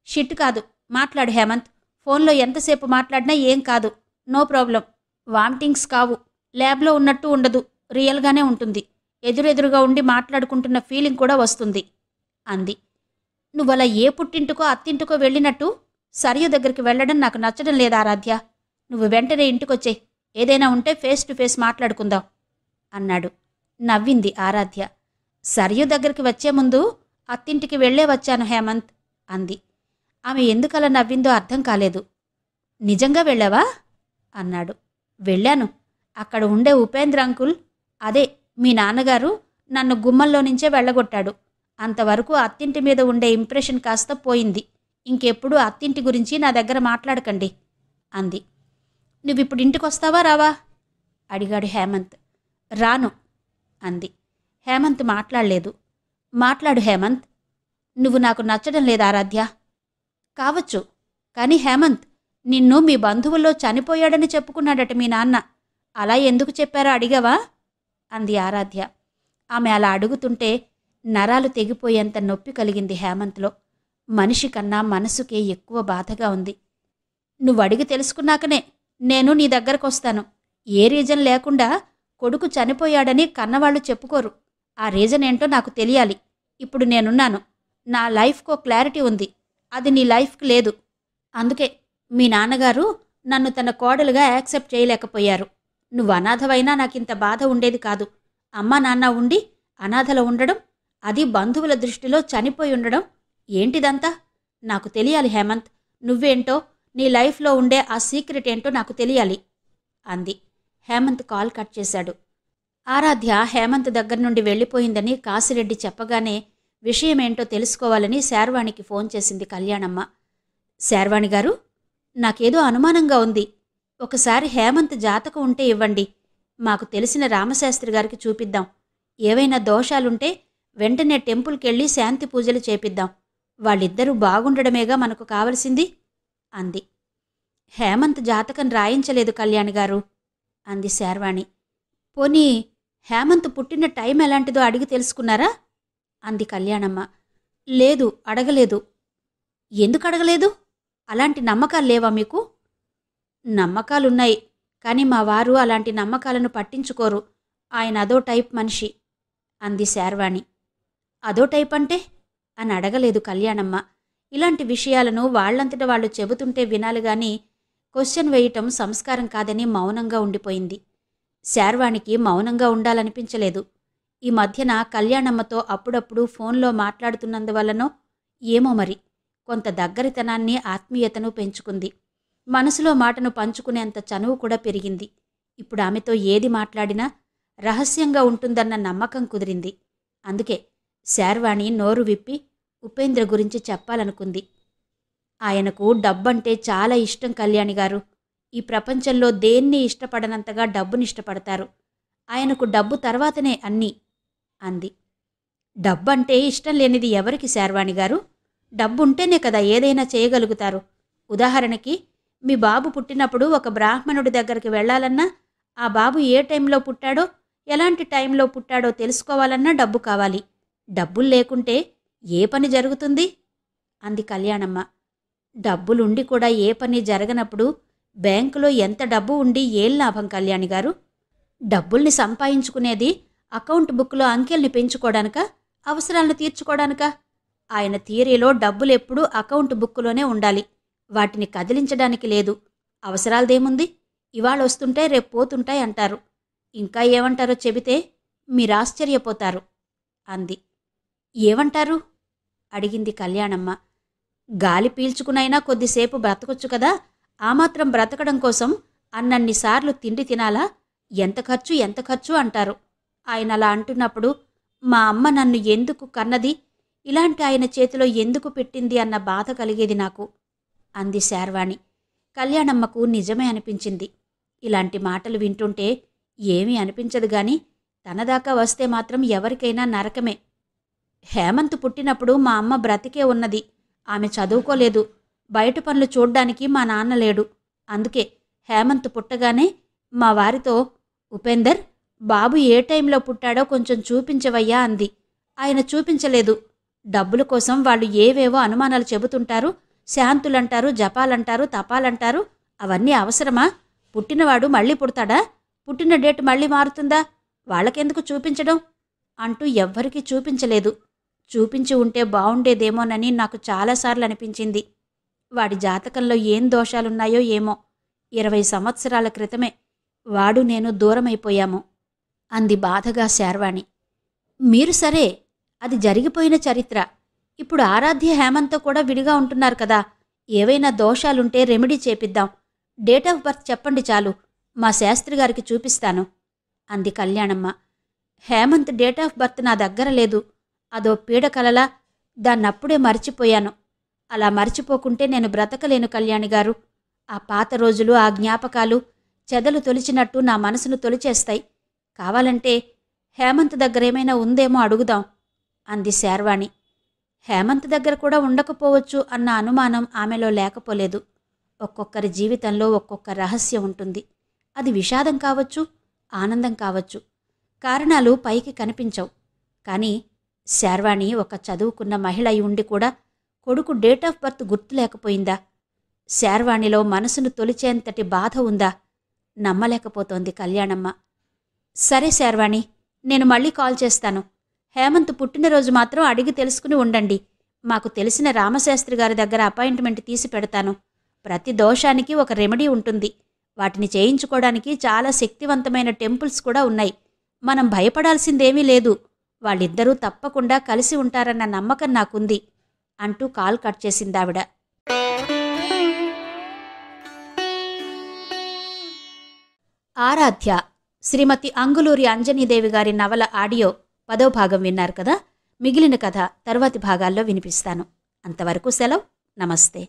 షిట్ కాదు, మాట్లాడు హేమంత్. ఫోన్లో ఎంతసేపు మాట్లాడినా ఏం కాదు. No problem. వామిటింగ్స్ కావు. ల్యాబ్లో ఉన్నట్టు ఉండదు. రియల్గానే ఉంటుంది. ఎదురెదురుగా ఉండి మాట్లాడుకుంటున్న ఫీలింగ్ కూడా వస్తుంది అంది. నువ్వలా ఏ పుట్టింటికో అత్తింటికో వెళ్ళినట్టు సరియు దగ్గరికి వెళ్ళడం నాకు నచ్చడం లేదా ఆరాధ్య. నువ్వు వెంటనే ఇంటికొచ్చే. ఏదైనా ఉంటే ఫేస్ టు ఫేస్ మాట్లాడుకుందాం అన్నాడు. నవ్వింది ఆరాధ్య. సరియు దగ్గరికి వచ్చే ముందు అత్తింటికి వెళ్లే వచ్చాను హేమంత్ అంది. ఆమె ఎందుకలా నవ్విందో అర్థం కాలేదు. నిజంగా వెళ్ళావా అన్నాడు. వెళ్ళాను. అక్కడ ఉండే ఉపేంద్ర అంకుల్, అదే మీ నాన్నగారు, నన్ను గుమ్మంలో నుంచే వెళ్ళగొట్టాడు. అంతవరకు అత్తింటి మీద ఉండే ఇంప్రెషన్ కాస్త పోయింది. ఇంకెప్పుడు అత్తింటి గురించి నా దగ్గర మాట్లాడకండి అంది. నువ్విప్పుడు ఇంటికొస్తావా రావా అడిగాడు హేమంత్. రాను అంది. హేమంత్ మాట్లాడలేదు. మాట్లాడు హేమంత్. నువ్వు నాకు నచ్చడం లేదా ఆరాధ్య? కావచ్చు. కానీ హేమంత్, నిన్ను మీ బంధువుల్లో చనిపోయాడని చెప్పుకున్నాడట మీ నాన్న. అలా ఎందుకు చెప్పారో అడిగావా అంది ఆరాధ్య. ఆమె అలా అడుగుతుంటే నరాలు తెగిపోయేంత నొప్పి కలిగింది హేమంత్లో. మనిషి కన్నా మనసుకే ఎక్కువ బాధగా ఉంది. నువ్వడిగి తెలుసుకున్నాకనే నేను నీ దగ్గరకొస్తాను. ఏ రీజన్ లేకుండా కొడుకు చనిపోయాడని కన్నవాళ్లు చెప్పుకోరు. ఆ రీజన్ ఏంటో నాకు తెలియాలి. ఇప్పుడు నేనున్నాను. నా లైఫ్కో క్లారిటీ ఉంది. అది నీ లైఫ్కి లేదు. అందుకే మీ నాన్నగారు నన్ను తన కోడలుగా యాక్సెప్ట్ చేయలేకపోయారు. నువ్వు అనాథవైనా నాకింత బాధ ఉండేది కాదు. అమ్మా నాన్న ఉండి అనాథలో ఉండడం, అది బంధువుల దృష్టిలో చనిపోయి ఉండడం, ఏంటిదంతా? నాకు తెలియాలి హేమంత్. నువ్వేంటో, నీ లైఫ్లో ఉండే ఆ సీక్రెట్ ఏంటో నాకు తెలియాలి అంది. హేమంత్ కాల్ కట్ చేశాడు. ఆరాధ్య హేమంత్ దగ్గర నుండి వెళ్ళిపోయిందని కాశిరెడ్డి చెప్పగానే విషయమేంటో తెలుసుకోవాలని శార్వాణికి ఫోన్ చేసింది కళ్యాణమ్మ. శార్వాణి గారు, నాకేదో అనుమానంగా ఉంది. ఒకసారి హేమంత్ జాతకం ఉంటే ఇవ్వండి. మాకు తెలిసిన రామశాస్త్రి గారికి చూపిద్దాం. ఏవైనా దోషాలుంటే వెంటనే టెంపుల్కెళ్ళి శాంతి పూజలు చేపిద్దాం. వాళ్ళిద్దరూ బాగుండడమేగా మనకు కావలసింది అంది. హేమంత్ జాతకం రాయించలేదు కళ్యాణిగారు అంది శార్వాణి. పోనీ హేమంత్ పుట్టిన టైం ఎలాంటిదో అడిగి తెలుసుకున్నారా అంది కళ్యాణమ్మ. లేదు, అడగలేదు. ఎందుకు అడగలేదు? అలాంటి నమ్మకాలు లేవా మీకు? నమ్మకాలున్నాయి, కానీ మా వారు అలాంటి నమ్మకాలను పట్టించుకోరు. ఆయన అదో టైప్ మనిషి అంది శార్వాణి. అదో టైప్ అంటే అని అడగలేదు కళ్యాణమ్మ. ఇలాంటి విషయాలను వాళ్లంతట వాళ్ళు చెబుతుంటే వినాలి గాని క్వశ్చన్ వేయటం సంస్కారం కాదని మౌనంగా ఉండిపోయింది. శార్వాణికి మౌనంగా ఉండాలనిపించలేదు. ఈ మధ్యన కళ్యాణమ్మతో అప్పుడప్పుడు ఫోన్లో మాట్లాడుతున్నందువల్లనో ఏమో మరి కొంత దగ్గరితనాన్ని, ఆత్మీయతను పెంచుకుంది. మనసులో మాటను పంచుకునేంత చనువు కూడా పెరిగింది. ఇప్పుడు ఆమెతో ఏది మాట్లాడినా రహస్యంగా ఉంటుందన్న నమ్మకం కుదిరింది. అందుకే శార్వాణి నోరు విప్పి ఉపేంద్ర గురించి చెప్పాలనుకుంది. ఆయనకు డబ్బంటే చాలా ఇష్టం కళ్యాణిగారు. ఈ ప్రపంచంలో దేన్ని ఇష్టపడనంతగా డబ్బునిష్టపడతారు. ఆయనకు డబ్బు తర్వాతనే అన్నీ అంది. డబ్బంటే ఇష్టం లేనిది ఎవరికి శార్వాణిగారు? డబ్బుంటేనే కదా ఏదైనా చేయగలుగుతారు. ఉదాహరణకి మీ బాబు పుట్టినప్పుడు ఒక బ్రాహ్మణుడి దగ్గరికి వెళ్లాలన్నా, ఆ బాబు ఏ టైంలో పుట్టాడో, ఎలాంటి టైంలో పుట్టాడో తెలుసుకోవాలన్నా డబ్బు కావాలి. డబ్బులు లేకుంటే ఏ పని జరుగుతుంది అంది కళ్యాణమ్మ. డబ్బులుండి కూడా ఏ పని జరగనప్పుడు బ్యాంకులో ఎంత డబ్బు ఉండి ఏం లాభం కళ్యాణిగారు? డబ్బుల్ని సంపాదించుకునేది అకౌంట్ బుక్లో అంకెల్ని పెంచుకోవడానికా, అవసరాలను తీర్చుకోవడానికా? ఆయన థియరీలో డబ్బులెప్పుడూ అకౌంట్ బుక్కులోనే ఉండాలి. వాటిని కదిలించడానికి లేదు. అవసరాలదేముంది? ఇవాళ వస్తుంటే రేపు పోతుంటాయి అంటారు. ఇంకా ఏమంటారో చెబితే మీరాశ్చర్యపోతారు అంది. ఏమంటారు అడిగింది కళ్యాణమ్మ. గాలి పీల్చుకునైనా కొద్దిసేపు బ్రతకొచ్చు కదా. ఆ మాత్రం బ్రతకడం కోసం అన్నన్నిసార్లు తిండి తినాలా? ఎంత ఖర్చు అంటారు. ఆయన అలా అంటున్నప్పుడు మా అమ్మ నన్ను ఎందుకు కన్నది, ఇలాంటి ఆయన చేతిలో ఎందుకు పెట్టింది అన్న బాధ కలిగేది నాకు అంది శార్వాణి. కళ్యాణమ్మకు నిజమే అనిపించింది. ఇలాంటి మాటలు వింటుంటే ఏమీ అనిపించదు గాని తనదాకా వస్తే మాత్రం ఎవరికైనా నరకమే. హేమంత్ పుట్టినప్పుడు మా అమ్మ బ్రతికే ఉన్నది. ఆమె చదువుకోలేదు. బయట పనులు చూడ్డానికి మా నాన్న లేడు. అందుకే హేమంత్ పుట్టగానే మా వారితో, ఉపేందర్, బాబు ఏ టైంలో పుట్టాడో కొంచెం చూపించవయ్యా అంది. ఆయన చూపించలేదు. డబ్బుల కోసం వాళ్ళు ఏవేవో అనుమానాలు చెబుతుంటారు. శాంతులంటారు, జపాలంటారు, తపాలంటారు. అవన్నీ అవసరమా? పుట్టినవాడు మళ్ళీ పుడతాడా? పుట్టిన డేట్ మళ్ళీ మారుతుందా? వాళ్ళకెందుకు చూపించడం అంటూ ఎవ్వరికీ చూపించలేదు. చూపించి ఉంటే బావుండేదేమోనని నాకు చాలాసార్లు అనిపించింది. వాడి జాతకంలో ఏం దోషాలున్నాయో ఏమో. 20 సంవత్సరాల క్రితమే వాడు నేను దూరమైపోయాము అంది బాధగా శార్వాణి. మీరు సరే, అది జరిగిపోయిన చరిత్ర. ఇప్పుడు ఆరాధ్య హేమంత్తో కూడా విడిగా ఉంటున్నారు కదా. ఏవైనా దోషాలుంటే రెమెడీ చేపిద్దాం. డేట్ ఆఫ్ బర్త్ చెప్పండి చాలు, మా శాస్త్రిగారికి చూపిస్తాను అంది Kalyanamma. Hemanth date of birth నా దగ్గర లేదు. అదో పీడకలలా దాన్నప్పుడే మర్చిపోయాను. అలా మర్చిపోకుంటే నేను బ్రతకలేను కళ్యాణిగారు. ఆ పాత రోజులు, ఆ జ్ఞాపకాలు చెదలు తొలిచినట్టు నా మనసును తొలిచేస్తాయి. కావాలంటే హేమంత్ దగ్గరేమైనా ఉందేమో అడుగుదాం అంది శార్వాణి. హేమంత్ దగ్గర కూడా ఉండకపోవచ్చు అన్న అనుమానం ఆమెలో లేకపోలేదు. ఒక్కొక్కరి జీవితంలో ఒక్కొక్క రహస్యం ఉంటుంది. అది విషాదం కావచ్చు, ఆనందం కావచ్చు. కారణాలు పైకి కనిపించవు. కానీ శార్వాణి ఒక చదువుకున్న మహిళ అయి ఉండి కూడా కొడుకు డేట్ ఆఫ్ బర్త్ గుర్తులేకపోయిందా? శార్వాణిలో మనసును తొలిచేంతటి బాధ ఉందా? నమ్మలేకపోతోంది కళ్యాణమ్మ. సరే శార్వాణి, నేను మళ్ళీ కాల్ చేస్తాను. హేమంత్ పుట్టినరోజు మాత్రం అడిగి తెలుసుకుని ఉండండి. మాకు తెలిసిన రామశాస్త్రి గారి దగ్గర అపాయింట్మెంట్ తీసి పెడతాను. ప్రతి దోషానికి ఒక రెమెడీ ఉంటుంది. వాటిని చేయించుకోవడానికి చాలా శక్తివంతమైన టెంపుల్స్ కూడా ఉన్నాయి. మనం భయపడాల్సిందేమీ లేదు. వాళ్ళిద్దరూ తప్పకుండా కలిసి ఉంటారన్న నమ్మకం నాకుంది అంటూ కాల్ కట్ చేసిందావిడ. ఆరాధ్య శ్రీమతి అంగులూరి అంజనీదేవి గారి నవల ఆడియో 10వ భాగం విన్నారు కదా. మిగిలిన కథ తరువాతి భాగాల్లో వినిపిస్తాను. అంతవరకు సెలవు. నమస్తే.